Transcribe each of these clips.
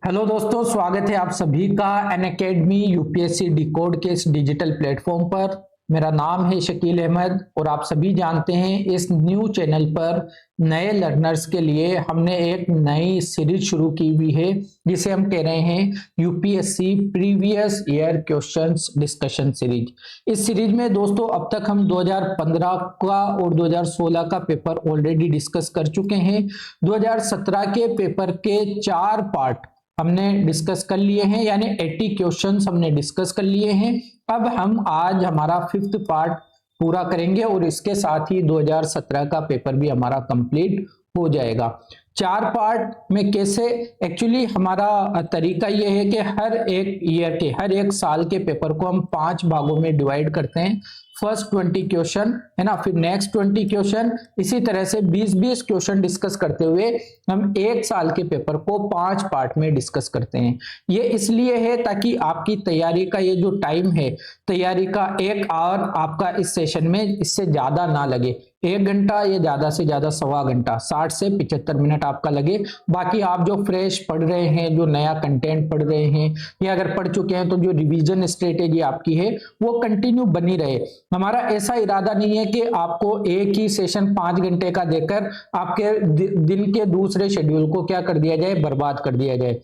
Hello दोस्तों, स्वागत है आप सभी का अनअकैडमी यूपीएससी डिकोड के इस डिजिटल प्लेटफॉर्म पर। मेरा नाम है शकील अहमद और आप सभी जानते हैं इस न्यू चैनल पर नए लर्नर्स के लिए हमने एक नई सीरीज शुरू की हुई है जिसे हम कह रहे हैं UPSC previous year questions discussion series. इस सीरीज में दोस्तों अब तक हम 2015 का और 2016 का पेपर ऑलरेडी डिस्कस कर चुके हैं। 2017 के पेपर के 4 पार्ट हमने डिस्कस कर लिए हैं, यानी 80 क्वेश्चंस हमने डिस्कस कर लिए हैं। अब हम आज हमारा 5th पार्ट पूरा करेंगे और इसके साथ ही 2017 का पेपर भी हमारा कंप्लीट हो जाएगा। 4 पार्ट में कैसे, एक्चुअली हमारा तरीका यह है कि हर एक ईयर के, हर एक साल के पेपर को हम 5 भागों में डिवाइड करते हैं। फर्स्ट 20 क्वेश्चन है ना, फिर नेक्स्ट 20 क्वेश्चन, इसी तरह से 20-20 क्वेश्चन डिस्कस करते हुए हम एक साल के पेपर को 5 पार्ट में डिस्कस करते हैं। ये इसलिए है ताकि आपकी तैयारी का ये जो टाइम है, तैयारी का 1 आवर आपका इस सेशन में इससे ज्यादा ना लगे। 1 घंटा या ज्यादा से ज्यादा सवा घंटा, 60 से 75 मिनट आपका लगे। बाकी आप जो फ्रेश पढ़ रहे हैं, जो नया कंटेंट पढ़ रहे हैं या अगर पढ़ चुके हैं तो जो रिवीजन स्ट्रेटेजी आपकी है वो कंटिन्यू बनी रहे। हमारा ऐसा इरादा नहीं है कि आपको एक ही सेशन 5 घंटे का देकर आपके दिन के दूसरे शेड्यूल को क्या कर दिया जाए, बर्बाद कर दिया जाए।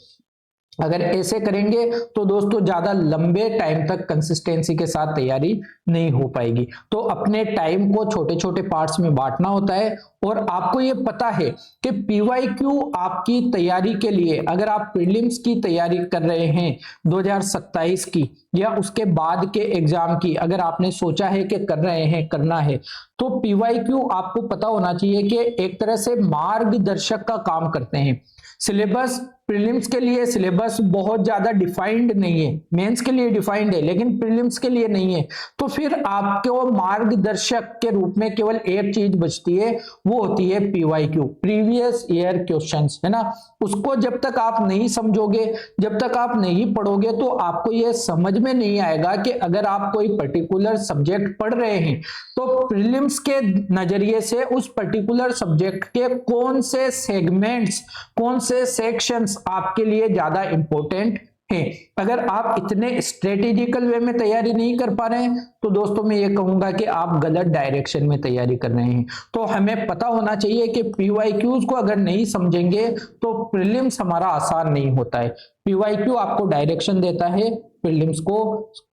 अगर ऐसे करेंगे तो दोस्तों ज्यादा लंबे टाइम तक कंसिस्टेंसी के साथ तैयारी नहीं हो पाएगी। तो अपने टाइम को छोटे छोटे पार्ट्स में बांटना होता है। और आपको ये पता है कि पीवाईक्यू आपकी तैयारी के लिए, अगर आप प्रीलिम्स की तैयारी कर रहे हैं 2027 की या उसके बाद के एग्जाम की, अगर आपने सोचा है कि कर रहे हैं, करना है, तो पीवाईक्यू आपको पता होना चाहिए कि एक तरह से मार्गदर्शक का काम करते हैं। सिलेबस प्रीलिम्स के लिए सिलेबस बहुत ज्यादा डिफाइंड नहीं है, मेंस के लिए डिफाइंड है लेकिन प्रीलिम्स के लिए नहीं है। तो फिर आपको मार्गदर्शक के रूप में केवल एक चीज बचती है, वो होती है पीवाईक्यू, प्रीवियस ईयर क्वेश्चंस, है ना। उसको जब तक आप नहीं समझोगे, जब तक आप नहीं पढ़ोगे, तो आपको यह समझ में नहीं आएगा कि अगर आप कोई पर्टिकुलर सब्जेक्ट पढ़ रहे हैं तो प्रीलिम्स के नजरिए से उस पर्टिकुलर सब्जेक्ट के कौन से सेगमेंट्स, कौन से सेक्शंस आपके लिए ज्यादा इंपॉर्टेंट हैं। अगर आप इतने स्ट्रेटेजिकल वे में तैयारी नहीं कर पा रहे हैं तो दोस्तों मैं ये कहूंगा कि आप गलत डायरेक्शन में तैयारी कर रहे हैं। तो हमें पता होना चाहिए कि पीवाईक्यूज को अगर नहीं समझेंगे तो प्रीलिम्स हमारा आसान नहीं होता है। पीवाईक्यू आपको डायरेक्शन देता है प्रीलिम्स को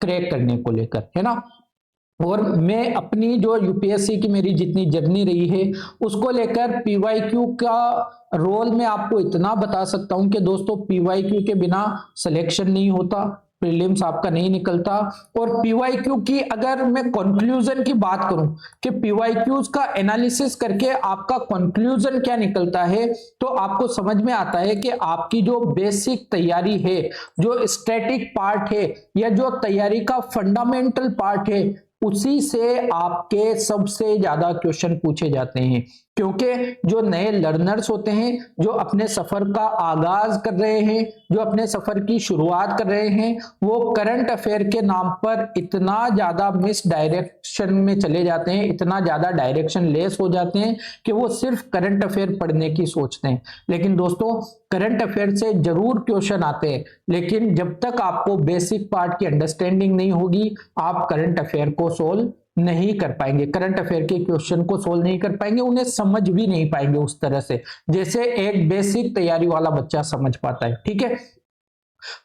क्रैक करने को लेकर, है ना। और मैं अपनी जो यूपीएससी की मेरी जितनी जर्नी रही है उसको लेकर पीवाईक्यू का रोल मैं आपको इतना बता सकता हूं कि दोस्तों पीवाईक्यू के बिना सिलेक्शन नहीं होता, प्रीलिम्स आपका नहीं निकलता। और पीवाईक्यू की अगर मैं कंक्लूजन की बात करूं कि पीवाईक्यूज का एनालिसिस करके आपका कंक्लूजन क्या निकलता है, तो आपको समझ में आता है कि आपकी जो बेसिक तैयारी है, जो स्टैटिक पार्ट है या जो तैयारी का फंडामेंटल पार्ट है, उसी से आपके सबसे ज्यादा क्वेश्चन पूछे जाते हैं। क्योंकि जो नए लर्नर्स होते हैं, जो अपने सफर का आगाज कर रहे हैं, जो अपने सफर की शुरुआत कर रहे हैं, वो करंट अफेयर के नाम पर इतना ज्यादा मिस डायरेक्शन में चले जाते हैं, इतना ज्यादा डायरेक्शन लेस हो जाते हैं कि वो सिर्फ करंट अफेयर पढ़ने की सोचते हैं। लेकिन दोस्तों करंट अफेयर से जरूर क्वेश्चन आते हैं, लेकिन जब तक आपको बेसिक पार्ट की अंडरस्टैंडिंग नहीं होगी आप करंट अफेयर को सोल्व नहीं कर पाएंगे, करंट अफेयर के क्वेश्चन को सोल्व नहीं कर पाएंगे, उन्हें समझ भी नहीं पाएंगे उस तरह से जैसे एक बेसिक तैयारी वाला बच्चा समझ पाता है। ठीक है,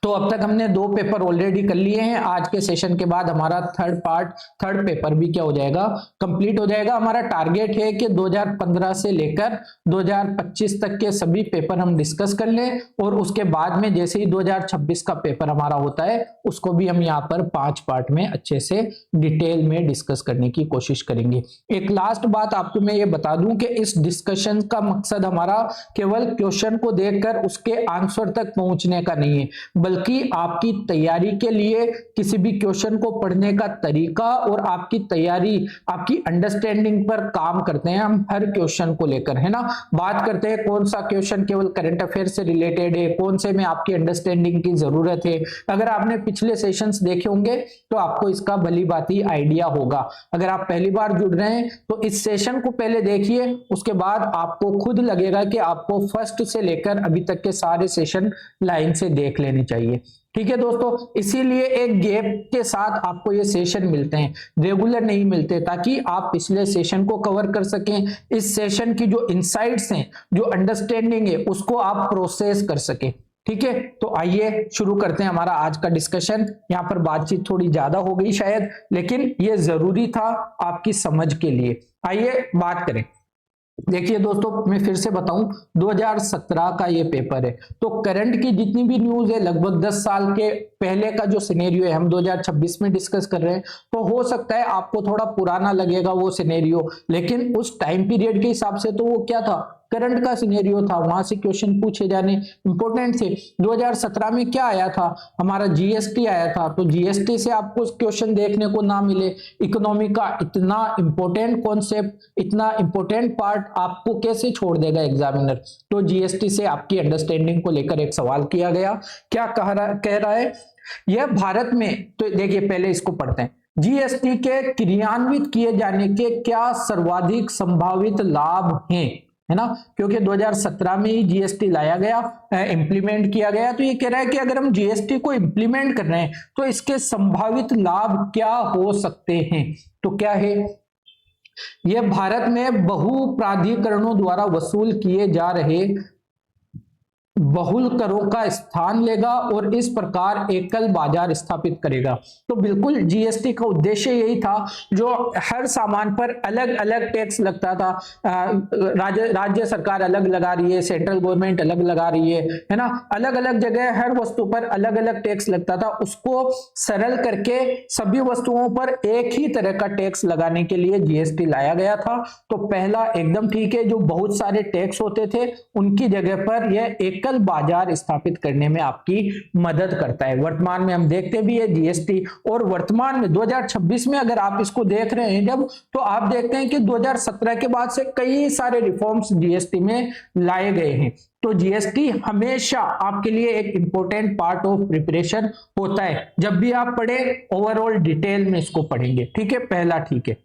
तो अब तक हमने 2 पेपर ऑलरेडी कर लिए हैं। आज के सेशन के बाद हमारा थर्ड पेपर भी क्या हो जाएगा, कंप्लीट हो जाएगा। हमारा टारगेट है कि 2015 से लेकर 2025 तक के सभी पेपर हम डिस्कस कर लें और उसके बाद में जैसे ही 2026 का पेपर हमारा होता है उसको भी हम यहाँ पर 5 पार्ट में अच्छे से डिटेल में डिस्कस करने की कोशिश करेंगे। एक लास्ट बात आपको मैं ये बता दूं कि इस डिस्कशन का मकसद हमारा केवल क्वेश्चन को देखकर उसके आंसर तक पहुंचने का नहीं है, बल्कि आपकी तैयारी के लिए किसी भी क्वेश्चन को पढ़ने का तरीका और आपकी तैयारी, आपकी अंडरस्टैंडिंग पर काम करते हैं हम हर क्वेश्चन को लेकर, है ना। बात करते हैं कौन सा क्वेश्चन केवल करंट अफेयर से रिलेटेड है, कौन से में आपकी अंडरस्टैंडिंग की जरूरत है। अगर आपने पिछले सेशंस देखे होंगे तो आपको इसका भली भांति आइडिया होगा। अगर आप पहली बार जुड़ रहे हैं तो इस सेशन को पहले देखिए, उसके बाद आपको खुद लगेगा कि आपको फर्स्ट से लेकर अभी तक के सारे सेशन लाइन से देख लेने चाहिए। ठीक है दोस्तों, इसीलिए एक गैप के साथ आपको ये सेशन मिलते हैं, रेगुलर नहीं मिलते, ताकि आप पिछले सेशन को कवर कर सकें, इस सेशन की जो इनसाइट्स हैं, जो अंडरस्टैंडिंग है, उसको आप प्रोसेस कर सकें। ठीक है, तो आइए शुरू करते हैं हमारा आज का डिस्कशन। यहाँ पर बातचीत थोड़ी ज्यादा हो गई शायद, लेकिन ये जरूरी था आपकी समझ के लिए। आइए बात करें। देखिए दोस्तों, मैं फिर से बताऊं, 2017 का ये पेपर है, तो करंट की जितनी भी न्यूज है लगभग 10 साल के पहले का जो सिनेरियो है हम 2026 में डिस्कस कर रहे हैं, तो हो सकता है आपको थोड़ा पुराना लगेगा वो सिनेरियो, लेकिन उस टाइम पीरियड के हिसाब से तो वो क्या था, करंट का सिनेरियो था, वहां से क्वेश्चन पूछे जाने इंपॉर्टेंट थे। 2017 में क्या आया था, हमारा जीएसटी आया था, तो जीएसटी से आपको क्वेश्चन देखने को ना मिले। इकोनॉमी का इतना इंपॉर्टेंट कॉन्सेप्ट, इतना इंपॉर्टेंट पार्ट आपको कैसे छोड़ देगा एग्जामिनर। तो जीएसटी से आपकी अंडरस्टैंडिंग को लेकर एक सवाल किया गया, क्या कह रहा है यह भारत में, तो देखिए पहले इसको पढ़ते हैं। जीएसटी के क्रियान्वित किए जाने के क्या सर्वाधिक संभावित लाभ हैं, है ना, क्योंकि 2017 में ही जीएसटी लाया गया, इंप्लीमेंट किया गया। तो ये कह रहा है कि अगर हम जीएसटी को इंप्लीमेंट कर रहे हैं तो इसके संभावित लाभ क्या हो सकते हैं। तो क्या है, यह भारत में बहु प्राधिकरणों द्वारा वसूल किए जा रहे बहुल करों का स्थान लेगा और इस प्रकार एकल बाजार स्थापित करेगा। तो बिल्कुल जीएसटी का उद्देश्य यही था, जो हर सामान पर अलग अलग टैक्स लगता था, राज्य सरकार अलग लगा रही है, सेंट्रल गवर्नमेंट अलग लगा रही है ना, अलग अलग जगह हर वस्तु पर अलग अलग टैक्स लगता था, उसको सरल करके सभी वस्तुओं पर एक ही तरह का टैक्स लगाने के लिए जीएसटी लाया गया था। तो पहला एकदम ठीक है, जो बहुत सारे टैक्स होते थे उनकी जगह पर यह एकल बाजार स्थापित करने में आपकी मदद करता है। वर्तमान में हम देखते भी है जीएसटी, और वर्तमान में 2026 में अगर आप इसको देख रहे हैं जब, तो आप देखते हैं कि 2017 के बाद से कई सारे रिफॉर्म्स जीएसटी में लाए गए हैं। तो जीएसटी हमेशा आपके लिए एक इंपॉर्टेंट पार्ट ऑफ प्रिपरेशन होता है। जब भी आप पढ़े ओवरऑल डिटेल में इसको पढ़ेंगे। ठीक है, पहला ठीक है,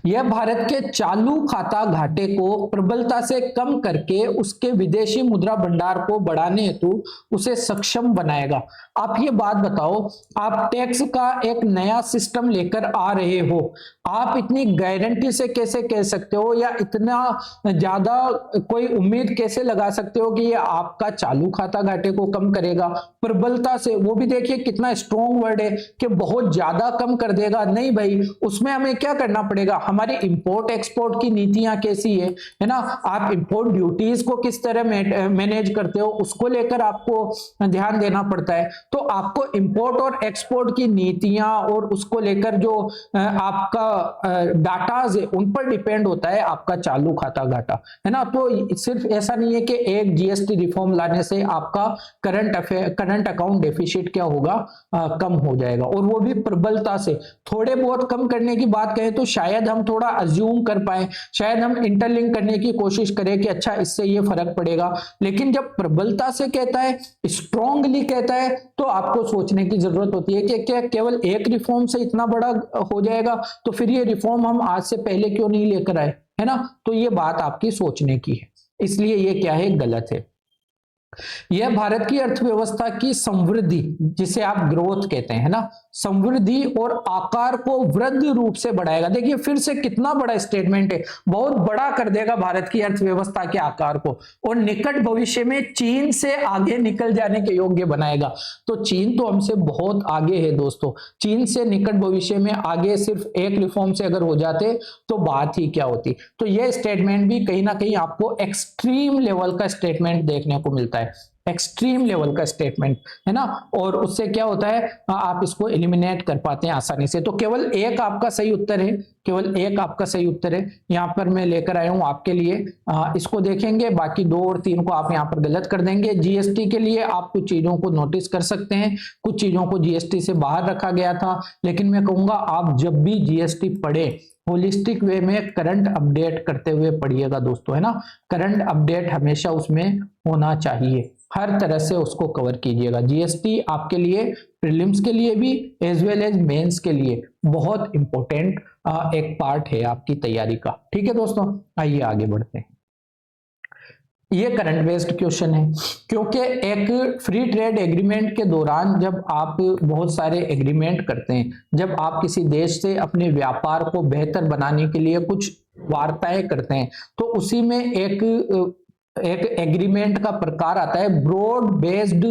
यह भारत के चालू खाता घाटे को प्रबलता से कम करके उसके विदेशी मुद्रा भंडार को बढ़ाने हेतु उसे सक्षम बनाएगा। आप ये बात बताओ, आप टैक्स का एक नया सिस्टम लेकर आ रहे हो, आप इतनी गारंटी से कैसे कह सकते हो या इतना ज्यादा कोई उम्मीद कैसे लगा सकते हो कि ये आपका चालू खाता घाटे को कम करेगा प्रबलता से। वो भी देखिए कितना स्ट्रॉन्ग वर्ड है कि बहुत ज्यादा कम कर देगा। नहीं भाई, उसमें हमें क्या करना पड़ेगा, हमारी इंपोर्ट एक्सपोर्ट की नीतियां कैसी है ना, आप इंपोर्ट ड्यूटीज को किस तरह मैनेज करते हो उसको लेकर आपको ध्यान देना पड़ता है। तो आपको इंपोर्ट और एक्सपोर्ट की नीतियां और उसको लेकर जो आपका डाटाज है उन पर डिपेंड होता है आपका चालू खाता घाटा, है ना। तो सिर्फ ऐसा नहीं है कि एक जीएसटी रिफॉर्म लाने से आपका करंट अकाउंट डेफिसिट क्या होगा, कम हो जाएगा, और वो भी प्रबलता से। थोड़े बहुत कम करने की बात कहें तो शायद हम थोड़ा अज्यूम कर पाए, शायद हम इंटरलिंक करने की कोशिश करें कि अच्छा इससे ये फर्क पड़ेगा, लेकिन जब प्रबलता से कहता है, स्ट्रांगली कहता है, तो आपको सोचने की जरूरत होती है कि क्या केवल एक रिफॉर्म से इतना बड़ा हो जाएगा, तो फिर ये रिफॉर्म हम आज से पहले क्यों नहीं लेकर आए, है ना। तो ये बात आपकी सोचने की है, इसलिए ये क्या है, गलत है। यह भारत की अर्थव्यवस्था की समृद्धि, जिसे आप ग्रोथ कहते हैं ना, समृद्धि और आकार को वृद्ध रूप से बढ़ाएगा। देखिए फिर से कितना बड़ा स्टेटमेंट है, बहुत बड़ा कर देगा भारत की अर्थव्यवस्था के आकार को, और निकट भविष्य में चीन से आगे निकल जाने के योग्य बनाएगा। तो चीन तो हमसे बहुत आगे है दोस्तों, चीन से निकट भविष्य में आगे सिर्फ एक रिफॉर्म से अगर हो जाते तो बात ही क्या होती। तो यह स्टेटमेंट भी कहीं ना कहीं आपको एक्सट्रीम लेवल का स्टेटमेंट देखने को मिलता है। एक्सट्रीम लेवल का स्टेटमेंट है ना, और उससे क्या होता है आप इसको एलिमिनेट कर पाते हैं आसानी से। तो केवल एक आपका सही उत्तर है, केवल एक आपका सही उत्तर है यहाँ पर मैं लेकर आया हूं आपके लिए। इसको देखेंगे, बाकी 2 और 3 को आप यहाँ पर गलत कर देंगे। जीएसटी के लिए आप कुछ चीजों को नोटिस कर सकते हैं, कुछ चीजों को जीएसटी से बाहर रखा गया था, लेकिन मैं कहूंगा आप जब भी जीएसटी पढ़े होलिस्टिक वे में करंट अपडेट करते हुए पढ़िएगा दोस्तों, है ना। करंट अपडेट हमेशा उसमें होना चाहिए, हर तरह से उसको कवर कीजिएगा। जीएसटी आपके लिए प्रीलिम्स के लिए भी एज वेल एज मेंस के लिए बहुत इंपॉर्टेंट एक पार्ट है आपकी तैयारी का। ठीक है दोस्तों, आइए आगे बढ़ते हैं। ये करंट बेस्ड क्वेश्चन है, क्योंकि एक फ्री ट्रेड एग्रीमेंट के दौरान जब आप बहुत सारे एग्रीमेंट करते हैं, जब आप किसी देश से अपने व्यापार को बेहतर बनाने के लिए कुछ वार्ताएं करते हैं, तो उसी में एक एग्रीमेंट का प्रकार आता है broad based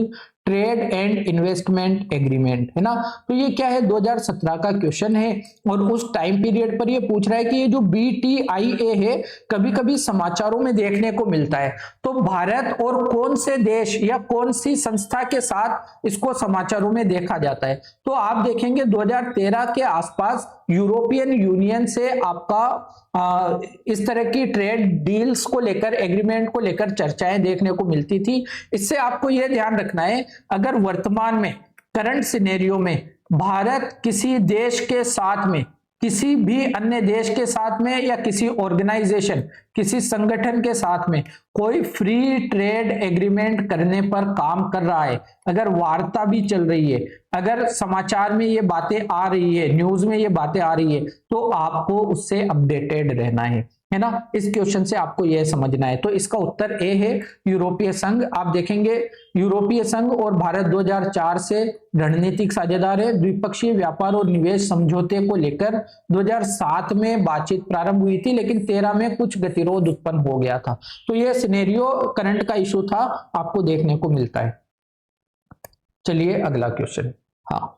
trade and investment agreement, है ना। तो ये क्या है, 2017 का क्वेश्चन है, और उस टाइम पीरियड पर ये पूछ रहा है कि ये जो BTIA है कभी कभी समाचारों में देखने को मिलता है, तो भारत और कौन से देश या कौन सी संस्था के साथ इसको समाचारों में देखा जाता है। तो आप देखेंगे 2013 के आसपास यूरोपियन यूनियन से आपका इस तरह की ट्रेड डील्स को लेकर, एग्रीमेंट को लेकर चर्चाएं देखने को मिलती थी। इससे आपको यह ध्यान रखना है, अगर वर्तमान में करंट सिनेरियो में भारत किसी देश के साथ में, किसी भी अन्य देश के साथ में, या किसी ऑर्गेनाइजेशन, किसी संगठन के साथ में कोई फ्री ट्रेड एग्रीमेंट करने पर काम कर रहा है, अगर वार्ता भी चल रही है, अगर समाचार में ये बातें आ रही है, न्यूज में ये बातें आ रही है, तो आपको उससे अपडेटेड रहना है ना। इस क्वेश्चन से आपको यह समझना है। तो इसका उत्तर ए है यूरोपीय संघ। आप देखेंगे यूरोपीय संघ और भारत 2004 से रणनीतिक साझेदार है। द्विपक्षीय व्यापार और निवेश समझौते को लेकर 2007 में बातचीत प्रारंभ हुई थी, लेकिन 13 में कुछ गतिरोध उत्पन्न हो गया था। तो यह सिनेरियो करंट का इशू था, आपको देखने को मिलता है। चलिए अगला क्वेश्चन। हाँ,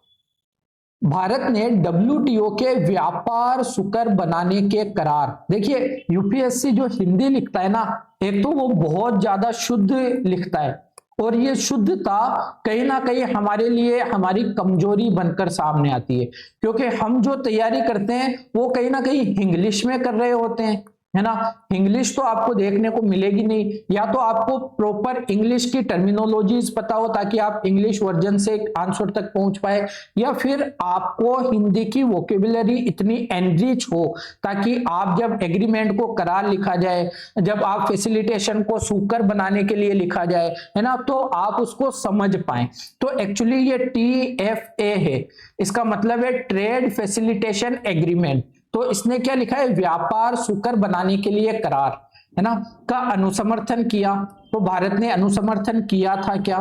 भारत ने WTO के व्यापार सुकर बनाने के करार, देखिए यूपीएससी जो हिंदी लिखता है ना, एक तो वो बहुत ज्यादा शुद्ध लिखता है, और ये शुद्धता कहीं ना कहीं हमारे लिए हमारी कमजोरी बनकर सामने आती है, क्योंकि हम जो तैयारी करते हैं वो कहीं ना कहीं इंग्लिश में कर रहे होते हैं, है ना। इंग्लिश तो आपको देखने को मिलेगी नहीं, या तो आपको प्रॉपर इंग्लिश की टर्मिनोलॉजीज पता हो ताकि आप इंग्लिश वर्जन से आंसर तक पहुंच पाए, या फिर आपको हिंदी की वोकेबुलरी इतनी एनरिच हो ताकि आप जब एग्रीमेंट को करार लिखा जाए, जब आप फैसिलिटेशन को सुकर बनाने के लिए लिखा जाए, है ना, तो आप उसको समझ पाए। तो एक्चुअली ये TFA है, इसका मतलब है ट्रेड फैसिलिटेशन एग्रीमेंट। तो इसने क्या लिखा है, व्यापार सुकर बनाने के लिए करार, है ना, का अनुसमर्थन किया। तो भारत ने अनुसमर्थन किया था क्या,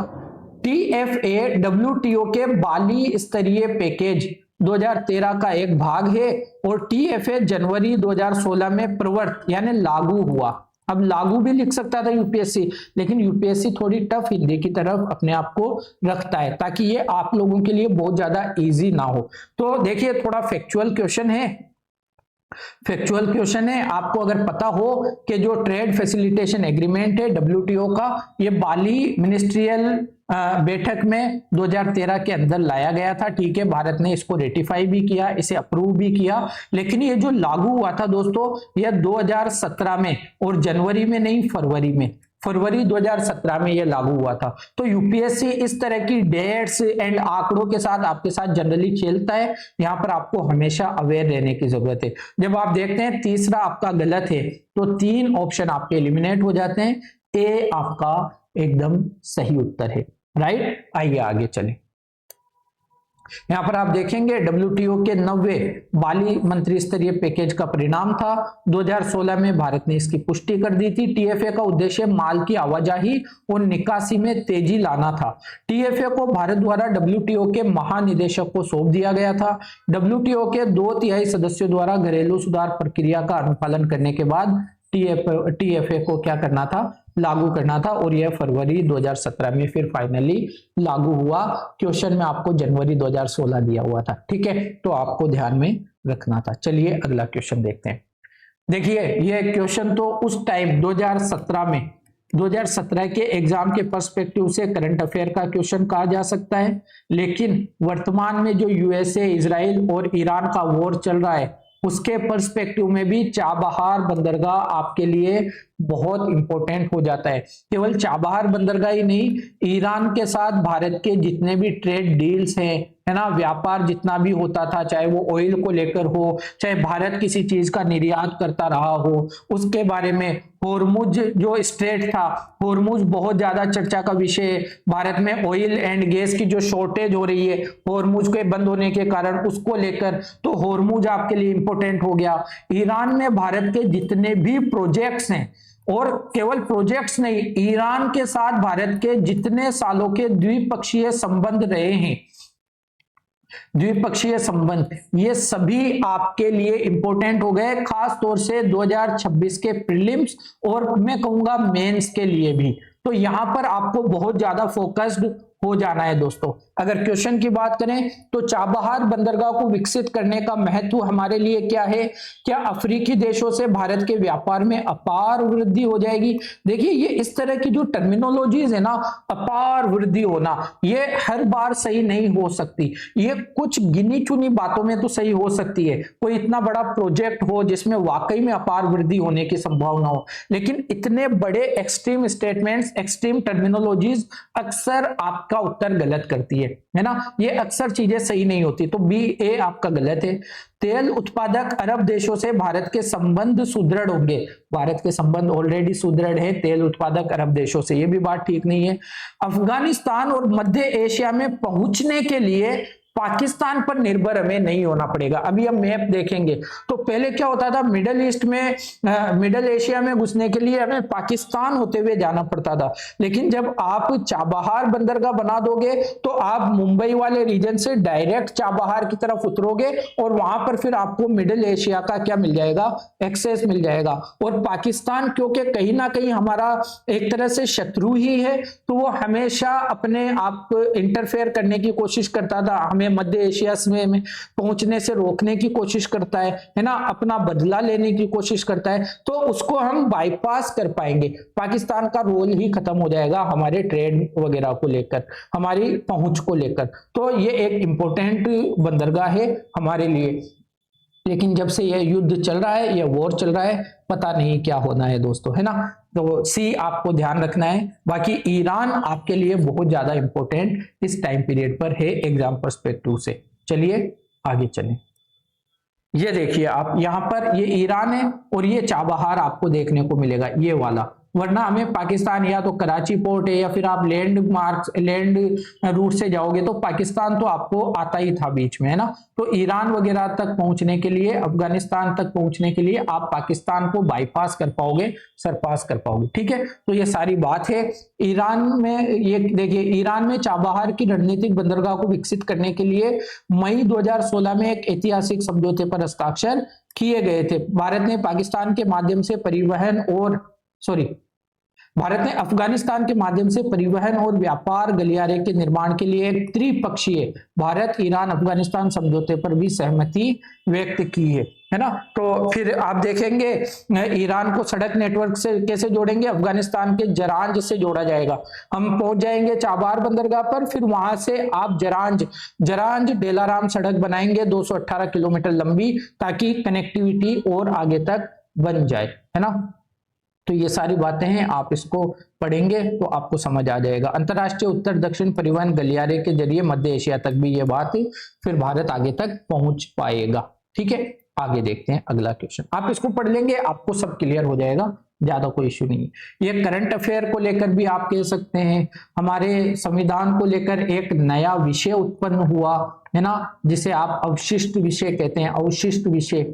TFA WTO के बाली स्तरीय पैकेज 2013 का एक भाग है, और TFA जनवरी 2016 में प्रवर्त यानी लागू हुआ। अब लागू भी लिख सकता था यूपीएससी, लेकिन यूपीएससी थोड़ी टफ हिंदी की तरफ अपने आप को रखता है ताकि ये आप लोगों के लिए बहुत ज्यादा इजी ना हो। तो देखिए थोड़ा फैक्चुअल क्वेश्चन है, फैक्चुअल क्वेश्चन है। आपको अगर पता हो कि जो ट्रेड फैसिलिटेशन एग्रीमेंट है WTO का, ये बाली मिनिस्ट्रियल बैठक में 2013 के अंदर लाया गया था, ठीक है, भारत ने इसको रेटिफाई भी किया, इसे अप्रूव भी किया, लेकिन ये जो लागू हुआ था दोस्तों, यह 2017 में, और जनवरी में नहीं, फरवरी में, फरवरी 2017 में यह लागू हुआ था। तो यूपीएससी इस तरह की डेट्स एंड आंकड़ों के साथ आपके साथ जनरली खेलता है, यहां पर आपको हमेशा अवेयर रहने की जरूरत है। जब आप देखते हैं तीसरा आपका गलत है, तो 3 ऑप्शन आपके एलिमिनेट हो जाते हैं, ए आपका एकदम सही उत्तर है, राइट। आइए आगे चलें। यहां पर आप देखेंगे WTO के 90 बाली मंत्री स्तरीय पैकेज का परिणाम था। 2016 में भारत ने इसकी पुष्टि कर दी थी। TFA का उद्देश्य माल की आवाजाही और निकासी में तेजी लाना था। TFA को भारत द्वारा WTO के महानिदेशक को सौंप दिया गया था। WTO के 2/3 सदस्यों द्वारा घरेलू सुधार प्रक्रिया का अनुपालन करने के बाद TFA को क्या करना था, लागू करना था, और यह फरवरी 2017 में फिर फाइनली लागू हुआ। क्वेश्चन में आपको जनवरी 2016 दिया हुआ था, ठीक है, तो आपको ध्यान में रखना था। चलिए अगला क्वेश्चन देखते हैं। देखिए यह क्वेश्चन तो उस टाइम 2017 में 2017 के एग्जाम के पर्सपेक्टिव से करंट अफेयर का क्वेश्चन कहा जा सकता है, लेकिन वर्तमान में जो यूएसए, इजराइल और ईरान का वॉर चल रहा है उसके पर्सपेक्टिव में भी चाबहार बंदरगाह आपके लिए बहुत इंपॉर्टेंट हो जाता है। केवल चाबहार बंदरगाह ही नहीं, ईरान के साथ भारत के जितने भी ट्रेड डील्स हैं, है ना, व्यापार जितना भी होता था, चाहे वो ऑयल को लेकर हो, चाहे भारत किसी चीज का निर्यात करता रहा हो, उसके बारे में। होर्मुज जो स्ट्रेट था, होर्मुज बहुत ज्यादा चर्चा का विषय है। भारत में ऑयल एंड गैस की जो शॉर्टेज हो रही है होर्मुज के बंद होने के कारण, उसको लेकर तो होर्मुज आपके लिए इंपॉर्टेंट हो गया। ईरान में भारत के जितने भी प्रोजेक्ट्स हैं, और केवल प्रोजेक्ट्स नहीं, ईरान के साथ भारत के जितने सालों के द्विपक्षीय संबंध रहे हैं, द्विपक्षीय संबंध, ये सभी आपके लिए इंपॉर्टेंट हो गए, खास तौर से 2026 के प्रीलिम्स और मैं कहूंगा मेंस के लिए भी। तो यहां पर आपको बहुत ज्यादा फोकस्ड हो जाना है दोस्तों। अगर क्वेश्चन की बात करें तो चाबहार बंदरगाह को विकसित करने का महत्व हमारे लिए क्या है? क्या अफ्रीकी देशों से भारत के व्यापार में अपार वृद्धि हो जाएगी? देखिए, ये इस तरह की जो टर्मिनोलॉजीज है ना, अपार वृद्धि होना, ये हर बार सही नहीं हो सकती। ये कुछ गिनी चुनी बातों में तो सही हो सकती है, कोई इतना बड़ा प्रोजेक्ट हो जिसमें वाकई में अपार वृद्धि होने की संभावना हो, लेकिन इतने बड़े एक्सट्रीम स्टेटमेंट्स, एक्सट्रीम टर्मिनोलॉजीज अक्सर आपका उत्तर गलत करती है ना, ये अक्सर चीजें सही नहीं होती। तो बी ए आपका गलत है। तेल उत्पादक अरब देशों से भारत के संबंध सुदृढ़ होंगे। भारत के संबंध ऑलरेडी सुदृढ़ है तेल उत्पादक अरब देशों से, ये भी बात ठीक नहीं है। अफगानिस्तान और मध्य एशिया में पहुंचने के लिए पाकिस्तान पर निर्भर हमें नहीं होना पड़ेगा। अभी हम मैप देखेंगे तो पहले क्या होता था, मिडल ईस्ट में, मिडल एशिया में घुसने के लिए हमें पाकिस्तान होते हुए जाना पड़ता था, लेकिन जब आप चाबहार बंदरगाह बना दोगे तो आप मुंबई वाले रीजन से डायरेक्ट चाबहार की तरफ उतरोगे और वहां पर फिर आपको मिडल एशिया का क्या मिल जाएगा, एक्सेस मिल जाएगा। और पाकिस्तान क्योंकि कहीं ना कहीं हमारा एक तरह से शत्रु ही है, तो वो हमेशा अपने आप इंटरफेयर करने की कोशिश करता था, हमें मध्य एशिया में पहुंचने से रोकने की कोशिश करता है ना, अपना बदला लेने की कोशिश करता है। तो उसको हम बाईपास कर पाएंगे, पाकिस्तान का रोल ही खत्म हो जाएगा हमारे ट्रेड वगैरह को लेकर, हमारी पहुंच को लेकर। तो ये एक इंपॉर्टेंट बंदरगाह है हमारे लिए, लेकिन जब से यह युद्ध चल रहा है, यह वॉर चल रहा है, पता नहीं क्या होना है दोस्तों, है ना। तो सी आपको ध्यान रखना है। बाकी ईरान आपके लिए बहुत ज्यादा इंपॉर्टेंट इस टाइम पीरियड पर है एग्जाम पर्सपेक्टिव से। चलिए आगे चलें। ये देखिए आप, यहां पर ये ईरान है और ये चाबहार आपको देखने को मिलेगा, ये वाला। वरना हमें पाकिस्तान या तो कराची पोर्ट है या फिर आप लैंड रूट से जाओगे तो पाकिस्तान तो आपको आता ही था बीच में, है ना। तो ईरान वगैरह तक पहुंचने के लिए, अफगानिस्तान तक पहुंचने के लिए आप पाकिस्तान को बाईपास कर पाओगे, सरपास कर पाओगे, ठीक है। तो ये सारी बात है। ईरान में ये देखिए, ईरान में चाबहार की रणनीतिक बंदरगाह को विकसित करने के लिए मई 2016 में एक ऐतिहासिक समझौते पर हस्ताक्षर किए गए थे। भारत ने पाकिस्तान के माध्यम से परिवहन और भारत ने अफगानिस्तान के माध्यम से परिवहन और व्यापार गलियारे के निर्माण के लिए एक त्रिपक्षीय भारत ईरान अफगानिस्तान समझौते पर भी सहमति व्यक्त की है ना। तो फिर आप देखेंगे ईरान को सड़क नेटवर्क से कैसे जोड़ेंगे, अफगानिस्तान के जरांज से जोड़ा जाएगा। हम पहुंच जाएंगे चाबहार बंदरगाह पर, फिर वहां से आप जरांज डेलाराम सड़क बनाएंगे 218 किलोमीटर लंबी, ताकि कनेक्टिविटी और आगे तक बन जाए, है ना। तो ये सारी बातें हैं, आप इसको पढ़ेंगे तो आपको समझ आ जाएगा। अंतरराष्ट्रीय उत्तर दक्षिण परिवहन गलियारे के जरिए मध्य एशिया तक भी ये बात है, फिर भारत आगे तक पहुंच पाएगा, ठीक है। आगे देखते हैं अगला क्वेश्चन। आप इसको पढ़ लेंगे, आपको सब क्लियर हो जाएगा, ज्यादा कोई इश्यू नहीं है। ये करंट अफेयर को लेकर भी आप कह सकते हैं, हमारे संविधान को लेकर एक नया विषय उत्पन्न हुआ है ना, जिसे आप अवशिष्ट विषय कहते हैं, अवशिष्ट विषय।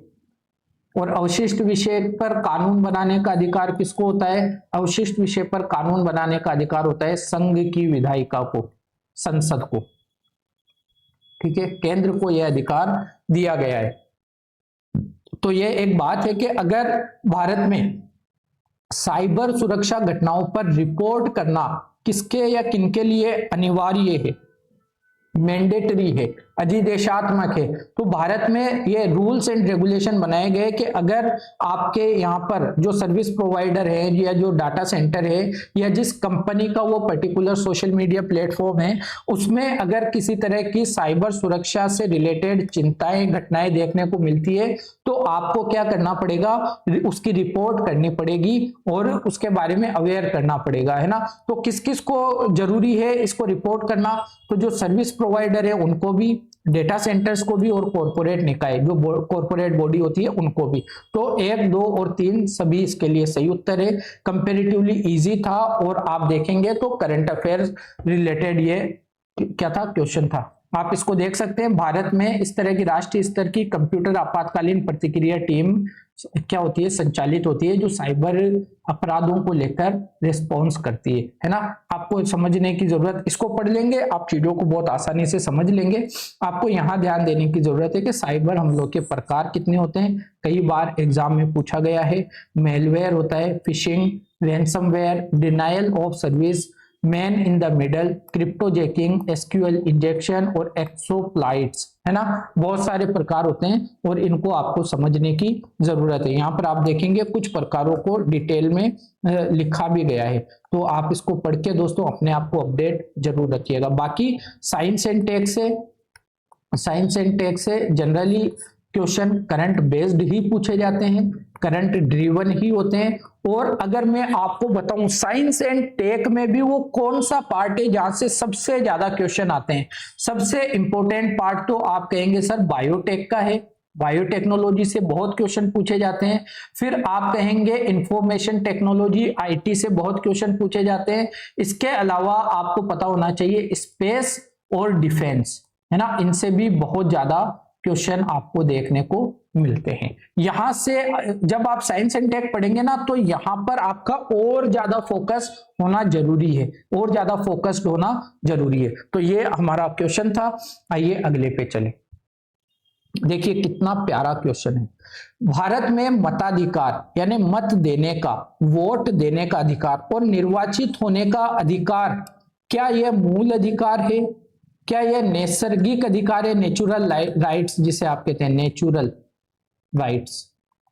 और अवशिष्ट विषय पर कानून बनाने का अधिकार किसको होता है? अवशिष्ट विषय पर कानून बनाने का अधिकार होता है संघ की विधायिका को, संसद को, ठीक है। केंद्र को यह अधिकार दिया गया है। तो यह एक बात है कि अगर भारत में साइबर सुरक्षा घटनाओं पर रिपोर्ट करना किसके या किनके लिए अनिवार्य है, मैंडेटरी है, अधिदेशात्मक है। तो भारत में ये रूल्स एंड रेगुलेशन बनाए गए कि अगर आपके यहाँ पर जो सर्विस प्रोवाइडर है या जो डाटा सेंटर है या जिस कंपनी का वो पर्टिकुलर सोशल मीडिया प्लेटफॉर्म है, उसमें अगर किसी तरह की साइबर सुरक्षा से रिलेटेड चिंताएं घटनाएं देखने को मिलती है तो आपको क्या करना पड़ेगा, उसकी रिपोर्ट करनी पड़ेगी और उसके बारे में अवेयर करना पड़ेगा, है ना। तो किस किस को जरूरी है इसको रिपोर्ट करना, तो जो सर्विस प्रोवाइडर है उनको भी, डेटा सेंटर्स को भी, और कॉर्पोरेट निकाय जो कॉर्पोरेट बॉडी होती है उनको भी। तो 1, 2 और 3 सभी इसके लिए सही उत्तर है। कंपेरेटिवली इजी था और आप देखेंगे तो करंट अफेयर्स रिलेटेड ये क्या था, क्वेश्चन था। आप इसको देख सकते हैं। भारत में इस तरह की राष्ट्रीय स्तर की कंप्यूटर आपातकालीन प्रतिक्रिया टीम क्या होती है, संचालित होती है, जो साइबर अपराधों को लेकर रिस्पॉन्स करती है ना। आपको समझने की जरूरत, इसको पढ़ लेंगे आप चीजों को बहुत आसानी से समझ लेंगे। आपको यहाँ ध्यान देने की जरूरत है कि साइबर हमलों के प्रकार कितने होते हैं, कई बार एग्जाम में पूछा गया है। मेलवेयर होता है, phishing, ransomware, denial of service, man in the middle, cryptojacking, SQL injection और एक्सोप्लाइट्स, है ना। बहुत सारे प्रकार होते हैं और इनको आपको समझने की जरूरत है। यहाँ पर आप देखेंगे कुछ प्रकारों को डिटेल में लिखा भी गया है, तो आप इसको पढ़ के दोस्तों अपने आप को अपडेट जरूर रखिएगा। बाकी साइंस एंड टेक से जनरली क्वेश्चन करंट बेस्ड ही पूछे जाते हैं, करंट ड्रिवन ही होते हैं। और अगर मैं आपको बताऊं साइंस एंड टेक में भी वो कौन सा पार्ट है जहां से सबसे ज्यादा क्वेश्चन आते हैं, सबसे इंपॉर्टेंट पार्ट तो आप कहेंगे सर बायोटेक का है, बायोटेक्नोलॉजी से बहुत क्वेश्चन पूछे जाते हैं। फिर आप कहेंगे इंफॉर्मेशन टेक्नोलॉजी, आईटी से बहुत क्वेश्चन पूछे जाते हैं। इसके अलावा आपको पता होना चाहिए स्पेस और डिफेंस, है ना, इनसे भी बहुत ज्यादा क्वेश्चन आपको देखने को मिलते हैं। यहां से जब आप साइंस एंड टेक पढ़ेंगे ना तो यहां पर आपका और ज्यादा फोकस होना जरूरी है, और ज्यादा फोकस्ड होना जरूरी है। तो ये हमारा क्वेश्चन था। आइए अगले पे चले। देखिए कितना प्यारा क्वेश्चन है। भारत में मताधिकार यानी मत देने का, वोट देने का अधिकार और निर्वाचित होने का अधिकार, क्या यह मूल अधिकार है, क्या यह नैसर्गिक अधिकार है, नेचुरल राइट्स जिसे आप कहते हैं नेचुरल राइट्स,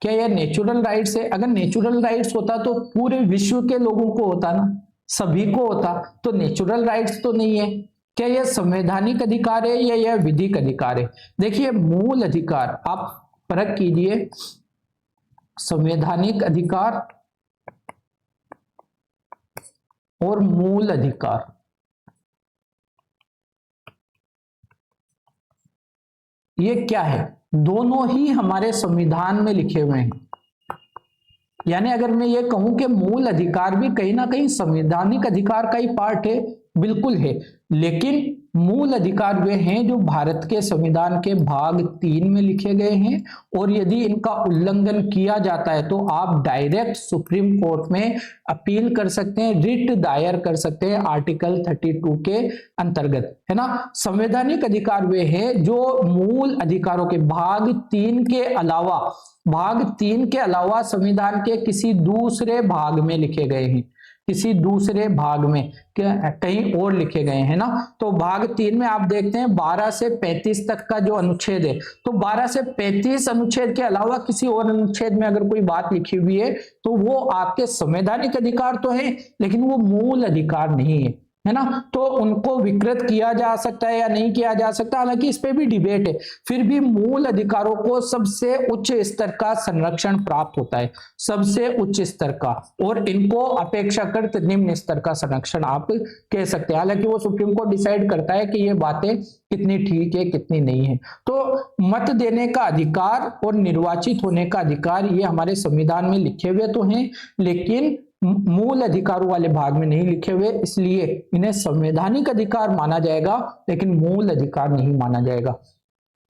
क्या यह नेचुरल राइट्स है? अगर नेचुरल राइट्स होता तो पूरे विश्व के लोगों को होता ना, सभी को होता, तो नेचुरल राइट्स तो नहीं है। क्या यह संवैधानिक अधिकार है या यह विधिक अधिकार है? देखिए मूल अधिकार आप फर्क कीजिए, संवैधानिक अधिकार और मूल अधिकार, ये क्या है? दोनों ही हमारे संविधान में लिखे हुए हैं। यानी अगर मैं ये कहूं कि मूल अधिकार भी कहीं ना कहीं संवैधानिक अधिकार का ही पार्ट है, बिल्कुल है, लेकिन मूल अधिकार वे हैं जो भारत के संविधान के भाग 3 में लिखे गए हैं, और यदि इनका उल्लंघन किया जाता है तो आप डायरेक्ट सुप्रीम कोर्ट में अपील कर सकते हैं, रिट दायर कर सकते हैं आर्टिकल 32 के अंतर्गत, है ना। संवैधानिक अधिकार वे हैं जो मूल अधिकारों के भाग 3 के अलावा संविधान के किसी दूसरे भाग में लिखे गए हैं, किसी दूसरे भाग में कहीं और लिखे गए हैं ना। तो भाग 3 में आप देखते हैं 12 से 35 तक का जो अनुच्छेद है, तो 12 से 35 अनुच्छेद के अलावा किसी और अनुच्छेद में अगर कोई बात लिखी हुई है तो वो आपके संवैधानिक अधिकार तो है लेकिन वो मूल अधिकार नहीं है ना। तो उनको विकृत किया जा सकता है या नहीं किया जा सकता, हालांकि इस पे भी डिबेट है, फिर भी मूल अधिकारों को सबसे उच्च स्तर का संरक्षण प्राप्त होता है, सबसे उच्च स्तर का, और इनको अपेक्षाकृत निम्न स्तर का संरक्षण आप कह सकते हैं। हालांकि वो सुप्रीम कोर्ट डिसाइड करता है कि ये बातें कितनी ठीक है कितनी नहीं है। तो मत देने का अधिकार और निर्वाचित होने का अधिकार ये हमारे संविधान में लिखे हुए तो हैं, लेकिन मूल अधिकारों वाले भाग में नहीं लिखे हुए, इसलिए इन्हें संवैधानिक अधिकार माना जाएगा लेकिन मूल अधिकार नहीं माना जाएगा।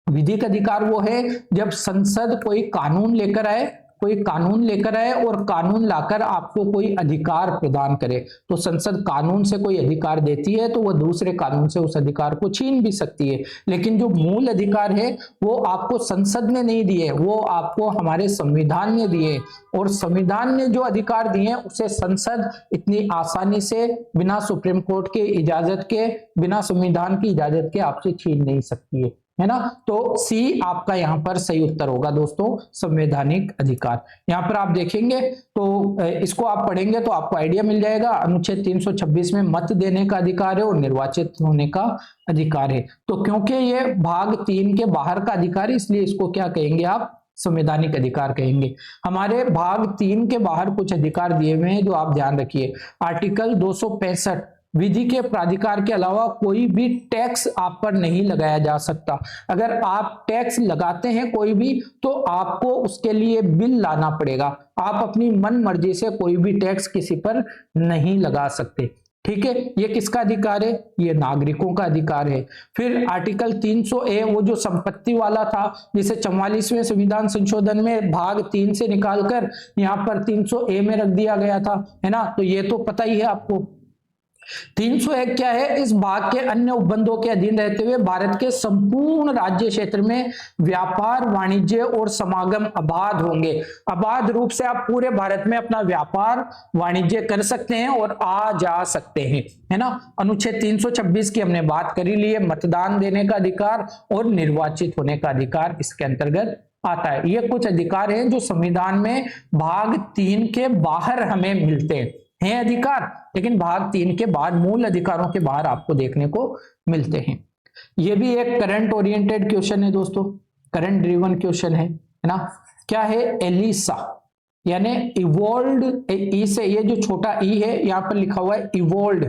विधिक अधिकार वो है जब संसद कोई कानून लेकर आए कोई कानून लेकर आए और कानून लाकर आपको कोई अधिकार प्रदान करे। तो संसद कानून से कोई अधिकार देती है तो वह दूसरे कानून से उस अधिकार को छीन भी सकती है, लेकिन जो मूल अधिकार है वो आपको संसद ने नहीं दिए, वो आपको हमारे संविधान ने दिए। और संविधान ने जो अधिकार दिए उसे संसद इतनी आसानी से बिना सुप्रीम कोर्ट के इजाजत के, बिना संविधान की इजाजत के आपसे छीन नहीं सकती है ना। तो सी आपका यहाँ पर सही उत्तर होगा दोस्तों, संवैधानिक अधिकार। यहाँ पर आप देखेंगे तो इसको आप पढ़ेंगे तो आपको आइडिया मिल जाएगा। अनुच्छेद 326 में मत देने का अधिकार है और निर्वाचित होने का अधिकार है। तो क्योंकि ये भाग 3 के बाहर का अधिकार है इसलिए इसको क्या कहेंगे आप, संवैधानिक अधिकार कहेंगे। हमारे भाग 3 के बाहर कुछ अधिकार दिए हुए हैं जो आप ध्यान रखिए। आर्टिकल 265, विधि के प्राधिकार के अलावा कोई भी टैक्स आप पर नहीं लगाया जा सकता। अगर आप टैक्स लगाते हैं कोई भी तो आपको उसके लिए बिल लाना पड़ेगा। आप अपनी मन मर्जी से कोई भी टैक्स किसी पर नहीं लगा सकते, ठीक है। ये किसका अधिकार है, ये नागरिकों का अधिकार है। फिर आर्टिकल 300A वो जो संपत्ति वाला था, जिसे 44वें संविधान संशोधन में भाग 3 से निकालकर यहाँ पर 300A में रख दिया गया था, है ना। तो ये तो पता ही है आपको। 301 क्या है, इस भाग के अन्य उपबंधों के अधीन रहते हुए भारत के संपूर्ण राज्य क्षेत्र में व्यापार, वाणिज्य और समागम अबाध होंगे। अबाध रूप से आप पूरे भारत में अपना व्यापार वाणिज्य कर सकते हैं और आ जा सकते हैं, है ना। अनुच्छेद 326 की हमने बात करी ली है, मतदान देने का अधिकार और निर्वाचित होने का अधिकार इसके अंतर्गत आता है। ये कुछ अधिकार हैं जो संविधान में भाग 3 के बाहर हमें मिलते हैं अधिकार, लेकिन भाग 3 के बाद मूल अधिकारों के बाहर आपको देखने को मिलते हैं। ये भी एक करंट ओरिएंटेड क्वेश्चन है दोस्तों, करंट ड्रिवन क्वेश्चन है ना। क्या है, एलिसा यानी इवोल्ड, ई से ये जो छोटा ई है यहाँ पर लिखा हुआ है evolved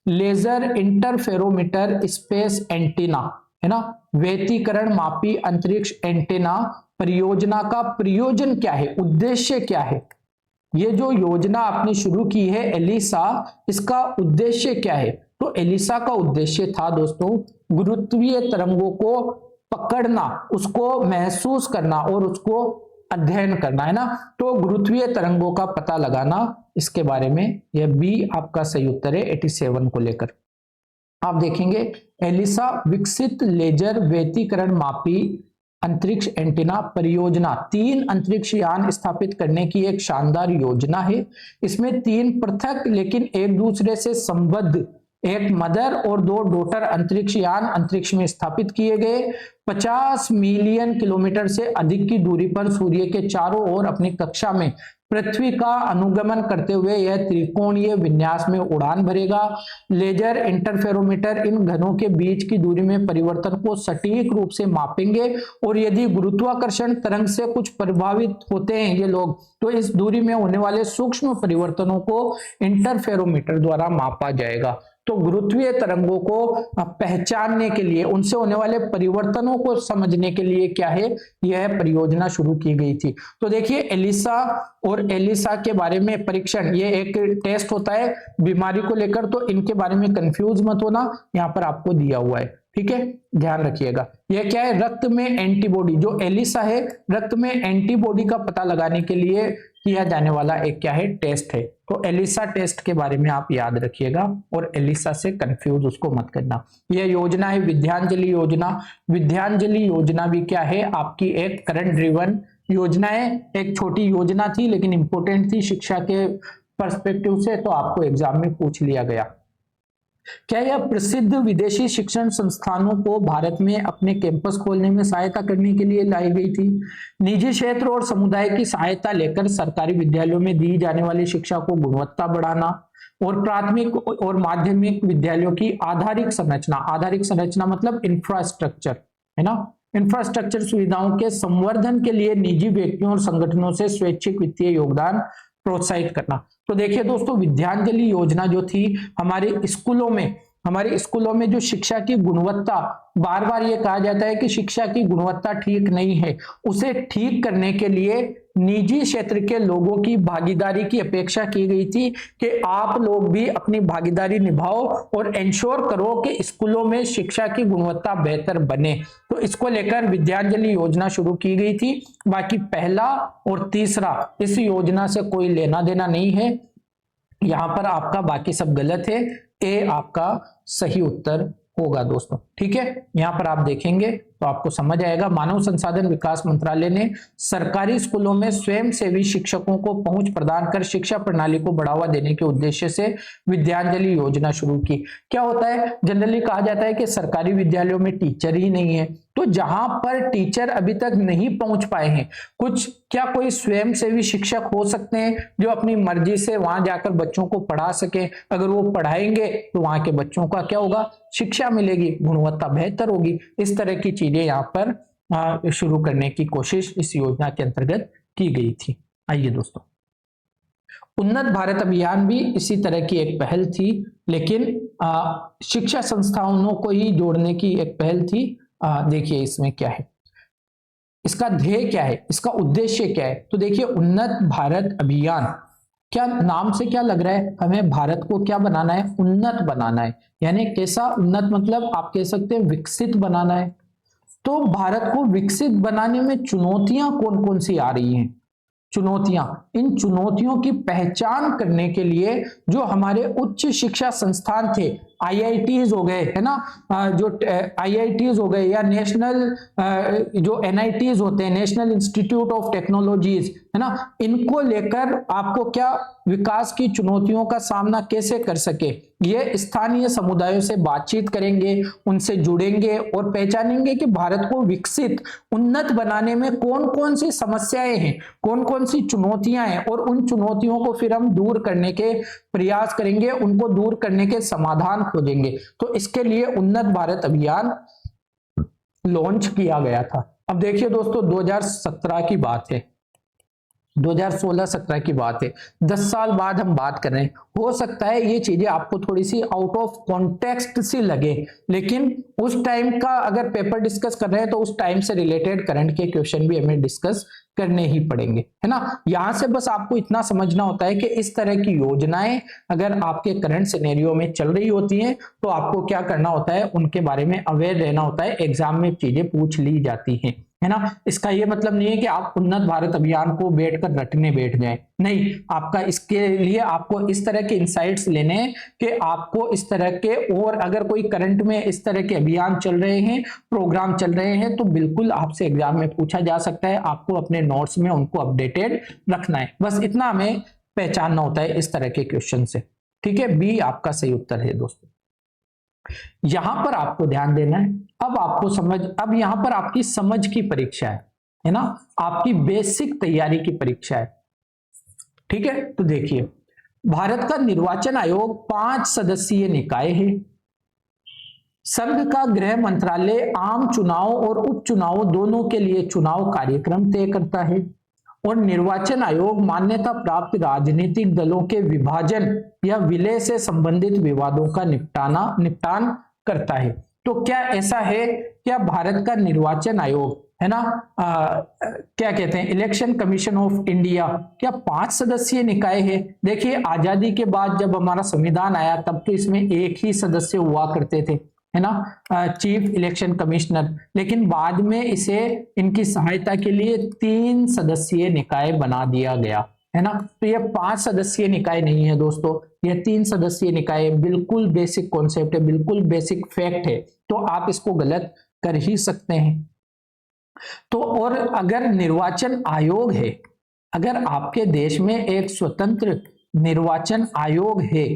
laser interferometer space antenna, है ना। व्यतिकरण मापी अंतरिक्ष एंटीना परियोजना का प्रयोजन क्या है, उद्देश्य क्या है। ये जो योजना आपने शुरू की है एलिसा, इसका उद्देश्य क्या है। तो एलिसा का उद्देश्य था दोस्तों गुरुत्वीय तरंगों को पकड़ना, उसको महसूस करना और उसको अध्ययन करना, है ना। तो गुरुत्वीय तरंगों का पता लगाना, इसके बारे में यह बी आपका सही उत्तर है 87 को लेकर। आप देखेंगे एलिसा विकसित लेजर व्यतिकरण मापी अंतरिक्ष एंटीना परियोजना 3 अंतरिक्ष यान स्थापित करने की एक शानदार योजना है। इसमें 3 पृथक लेकिन एक दूसरे से संबद्ध, एक मदर और 2 डॉटर अंतरिक्ष यान अंतरिक्ष में स्थापित किए गए। 50 मिलियन किलोमीटर से अधिक की दूरी पर सूर्य के चारों ओर अपनी कक्षा में पृथ्वी का अनुगमन करते हुए यह त्रिकोणीय विन्यास में उड़ान भरेगा। लेजर इंटरफेरोमीटर इन घनों के बीच की दूरी में परिवर्तन को सटीक रूप से मापेंगे और यदि गुरुत्वाकर्षण तरंग से कुछ प्रभावित होते हैं ये लोग, तो इस दूरी में होने वाले सूक्ष्म परिवर्तनों को इंटरफेरोमीटर द्वारा मापा जाएगा। तो गुरुत्वीय तरंगों को पहचानने के लिए, उनसे होने वाले परिवर्तनों को समझने के लिए क्या है, यह परियोजना शुरू की गई थी। तो देखिए एलिसा और एलिसा के बारे में परीक्षण, ये एक टेस्ट होता है बीमारी को लेकर, तो इनके बारे में कंफ्यूज मत होना, यहाँ पर आपको दिया हुआ है, ठीक है, ध्यान रखिएगा। यह क्या है, रक्त में एंटीबॉडी, जो एलिसा है रक्त में एंटीबॉडी का पता लगाने के लिए किया जाने वाला एक क्या है, टेस्ट है। तो एलिसा टेस्ट के बारे में आप याद रखिएगा और एलिसा से कंफ्यूज उसको मत करना। यह योजना है विद्यांजलि योजना। विद्यांजलि योजना भी क्या है, आपकी एक करंट ड्रिवन योजना है। एक छोटी योजना थी लेकिन इंपॉर्टेंट थी शिक्षा के पर्सपेक्टिव से, तो आपको एग्जाम में पूछ लिया गया। क्या यह प्रसिद्ध विदेशी शिक्षण संस्थानों को भारत में अपने कैंपस खोलने में सहायता करने के लिए लाई गई थी। निजी क्षेत्र और समुदाय की सहायता लेकर सरकारी विद्यालयों में दी जाने वाली शिक्षा को गुणवत्ता बढ़ाना और प्राथमिक और माध्यमिक विद्यालयों की आधारिक संरचना मतलब इंफ्रास्ट्रक्चर, है ना, इंफ्रास्ट्रक्चर सुविधाओं के संवर्धन के लिए निजी व्यक्तियों और संगठनों से स्वैच्छिक वित्तीय योगदान प्रोत्साहित करना। तो देखिए दोस्तों, विद्यांजलि योजना जो थी हमारे स्कूलों में हमारे स्कूलों में जो शिक्षा की गुणवत्ता, बार बार ये कहा जाता है कि शिक्षा की गुणवत्ता ठीक नहीं है, उसे ठीक करने के लिए निजी क्षेत्र के लोगों की भागीदारी की अपेक्षा की गई थी कि आप लोग भी अपनी भागीदारी निभाओ और इंश्योर करो कि स्कूलों में शिक्षा की गुणवत्ता बेहतर बने। तो इसको लेकर विद्यांजलि योजना शुरू की गई थी। बाकी पहला और तीसरा इस योजना से कोई लेना देना नहीं है, यहां पर आपका बाकी सब गलत है, ए आपका सही उत्तर होगा दोस्तों। ठीक है, यहां पर आप देखेंगे तो आपको समझ आएगा। मानव संसाधन विकास मंत्रालय ने सरकारी स्कूलों में स्वयंसेवी शिक्षकों को पहुंच प्रदान कर शिक्षा प्रणाली को बढ़ावा देने के उद्देश्य से विद्यांजलि योजना शुरू की। क्या होता है, जनरली कहा जाता है कि सरकारी विद्यालयों में टीचर ही नहीं है, तो जहां पर टीचर अभी तक नहीं पहुंच पाए हैं, कुछ क्या कोई स्वयंसेवी शिक्षक हो सकते हैं जो अपनी मर्जी से वहां जाकर बच्चों को पढ़ा सके। अगर वो पढ़ाएंगे तो वहां के बच्चों का क्या होगा, शिक्षा मिलेगी, गुणवत्ता बेहतर होगी। इस तरह की चीजें यहाँ पर शुरू करने की कोशिश इस योजना के अंतर्गत की गई थी। आइए दोस्तों, उन्नत भारत अभियान भी इसी तरह की एक पहल थी, लेकिन शिक्षा संस्थानों को ही जोड़ने की एक पहल थी। देखिए इसमें क्या है, इसका ध्येय क्या है, इसका उद्देश्य क्या है। तो देखिए, उन्नत भारत अभियान, क्या नाम से क्या लग रहा है, हमें भारत को क्या बनाना है, उन्नत बनाना है। यानी कैसा उन्नत, मतलब आप कह सकते हैं विकसित बनाना है। तो भारत को विकसित बनाने में चुनौतियां कौन कौन सी आ रही हैं, चुनौतियां, इन चुनौतियों की पहचान करने के लिए जो हमारे उच्च शिक्षा संस्थान थे, आईआईटीज हो गए, है ना, जो आईआईटीज हो गए या नेशनल जो एनआईटीज होते हैं, नेशनल इंस्टीट्यूट ऑफ टेक्नोलॉजीज, है ना, इनको लेकर आपको क्या विकास की चुनौतियों का सामना कैसे कर सके, ये स्थानीय समुदायों से बातचीत करेंगे, उनसे जुड़ेंगे और पहचानेंगे कि भारत को विकसित उन्नत बनाने में कौन कौन सी समस्याएं हैं, कौन कौन सी चुनौतियां हैं, और उन चुनौतियों को फिर हम दूर करने के प्रयास करेंगे, उनको दूर करने के समाधान खोजेंगे। तो इसके लिए उन्नत भारत अभियान लॉन्च किया गया था। अब देखिए दोस्तों, 2017 की बात है, 2016-17 की बात है, 10 साल बाद हम बात कर रहे हैं। हो सकता है ये चीजें आपको थोड़ी सी आउट ऑफ कॉन्टेक्स्ट सी लगे, लेकिन उस टाइम का अगर पेपर डिस्कस कर रहे हैं तो उस टाइम से रिलेटेड करंट के क्वेश्चन भी हमें डिस्कस करने ही पड़ेंगे, है ना। यहां से बस आपको इतना समझना होता है कि इस तरह की योजनाएं अगर आपके करंट सिनेरियो में चल रही होती हैं तो आपको क्या करना होता है, उनके बारे में अवेयर रहना होता है। एग्जाम में चीजें पूछ ली जाती हैं, है ना। इसका ये मतलब नहीं है कि आप उन्नत भारत अभियान को बैठकर रटने बैठ जाएं, नहीं। आपका इसके लिए आपको इस तरह के इंसाइट्स लेने हैं कि आपको इस तरह के, और अगर कोई करंट में इस तरह के अभियान चल रहे हैं, प्रोग्राम चल रहे हैं, तो बिल्कुल आपसे एग्जाम में पूछा जा सकता है। आपको अपने नोट्स में उनको अपडेटेड रखना है, बस इतना हमें पहचानना होता है इस तरह के क्वेश्चन से। ठीक है, बी आपका सही उत्तर है दोस्तों। यहां पर आपको ध्यान देना है, अब आपको समझ, अब यहां है आपकी समझ की परीक्षा है ना, आपकी बेसिक तैयारी की परीक्षा है। ठीक है, तो देखिए, भारत का निर्वाचन आयोग 5 सदस्यीय निकाय है। संघ का गृह मंत्रालय आम चुनाव और उपचुनाव दोनों के लिए चुनाव कार्यक्रम तय करता है, और निर्वाचन आयोग मान्यता प्राप्त राजनीतिक दलों के विभाजन या विलय से संबंधित विवादों का निपटान करता है। तो क्या ऐसा है, क्या भारत का निर्वाचन आयोग, है ना, क्या कहते हैं, इलेक्शन कमीशन ऑफ इंडिया, क्या 5 सदस्यीय निकाय है। देखिए, आजादी के बाद जब हमारा संविधान आया तब तो इसमें एक ही सदस्य हुआ करते थे, है ना, चीफ इलेक्शन कमिश्नर, लेकिन बाद में इसे इनकी सहायता के लिए 3 सदस्यीय निकाय बना दिया गया, है ना। तो ये 5 सदस्यीय निकाय नहीं है दोस्तों, ये 3 सदस्यीय निकाय। बिल्कुल बेसिक कॉन्सेप्ट है, बिल्कुल बेसिक फैक्ट है, तो आप इसको गलत कर ही सकते हैं। तो और अगर निर्वाचन आयोग है, अगर आपके देश में एक स्वतंत्र निर्वाचन आयोग है,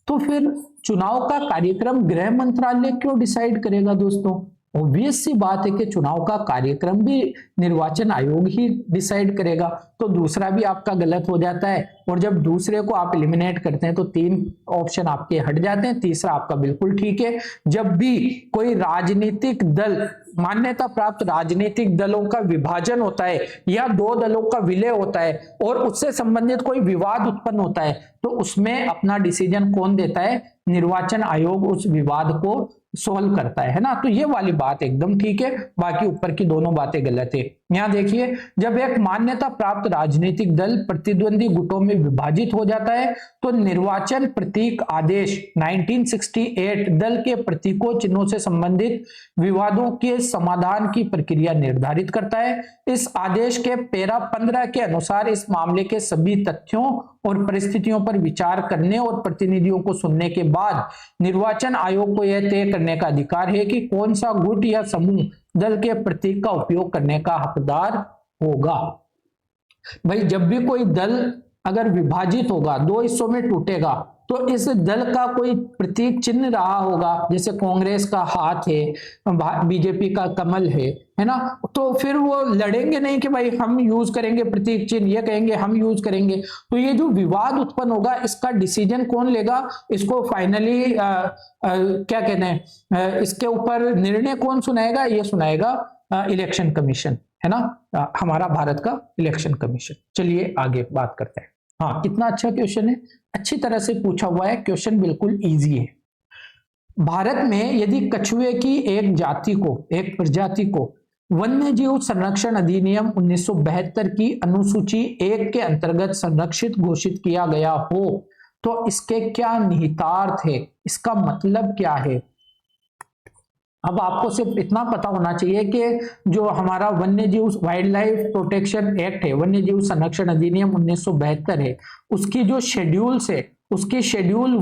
तो फिर चुनाव का कार्यक्रम गृह मंत्रालय क्यों डिसाइड करेगा दोस्तों। ऑब्वियस सी बात है कि चुनाव का कार्यक्रम भी निर्वाचन आयोग ही डिसाइड करेगा। तो दूसरा भी आपका गलत हो जाता है, और जब दूसरे को आप एलिमिनेट करते हैं तो 3 ऑप्शन आपके हट जाते हैं, तीसरा आपका बिल्कुल ठीक है। जब भी कोई राजनीतिक दल मान्यता प्राप्त राजनीतिक दलों का विभाजन होता है या दो दलों का विलय होता है और उससे संबंधित कोई विवाद उत्पन्न होता है, तो उसमें अपना डिसीजन कौन देता है? निर्वाचन आयोग उस विवाद को सोल्व करता है ना। तो ये वाली बात एकदम ठीक है, बाकी ऊपर की दोनों बातें गलत है। यहां देखिए, जब एक मान्यता प्राप्त राजनीतिक दल प्रतिद्वंदी गुटों में विभाजित हो जाता है तो निर्वाचन प्रतीक आदेश 1968 दल के प्रतीकों चिन्हों से संबंधित विवादों के समाधान की प्रक्रिया निर्धारित करता है। इस आदेश के पैरा 15 के अनुसार इस मामले के सभी तथ्यों और परिस्थितियों पर विचार करने और प्रतिनिधियों को सुनने के बाद निर्वाचन आयोग को यह तय करने का अधिकार है कि कौन सा गुट या समूह दल के प्रतीक का उपयोग करने का हकदार होगा। भाई, जब भी कोई दल अगर विभाजित होगा, दो हिस्सों में टूटेगा, तो इस दल का कोई प्रतीक चिन्ह रहा होगा, जैसे कांग्रेस का हाथ है, बीजेपी का कमल है ना, तो फिर वो लड़ेंगे नहीं कि भाई हम यूज करेंगे प्रतीक चिन्ह, ये कहेंगे हम यूज करेंगे। तो ये जो विवाद उत्पन्न होगा, इसका डिसीजन कौन लेगा? इसको फाइनली क्या कहते हैं, इसके ऊपर निर्णय कौन सुनाएगा? ये सुनाएगा इलेक्शन कमीशन, है ना, हमारा भारत का इलेक्शन कमीशन। चलिए आगे बात करते हैं। हाँ, कितना अच्छा क्वेश्चन है, अच्छी तरह से पूछा हुआ है क्वेश्चन, बिल्कुल इजी है। भारत में यदि कछुए की एक जाति को, एक प्रजाति को वन्य जीव संरक्षण अधिनियम 1972 की अनुसूची 1 के अंतर्गत संरक्षित घोषित किया गया हो तो इसके क्या निहितार्थ है, इसका मतलब क्या है? अब आपको सिर्फ इतना पता होना चाहिए कि जो हमारा वन्य जीव वाइल्ड लाइफ प्रोटेक्शन एक्ट है, वन्य जीव संरक्षण अधिनियम 1972 है, उसकी जो शेड्यूल्स है, उसकी शेड्यूल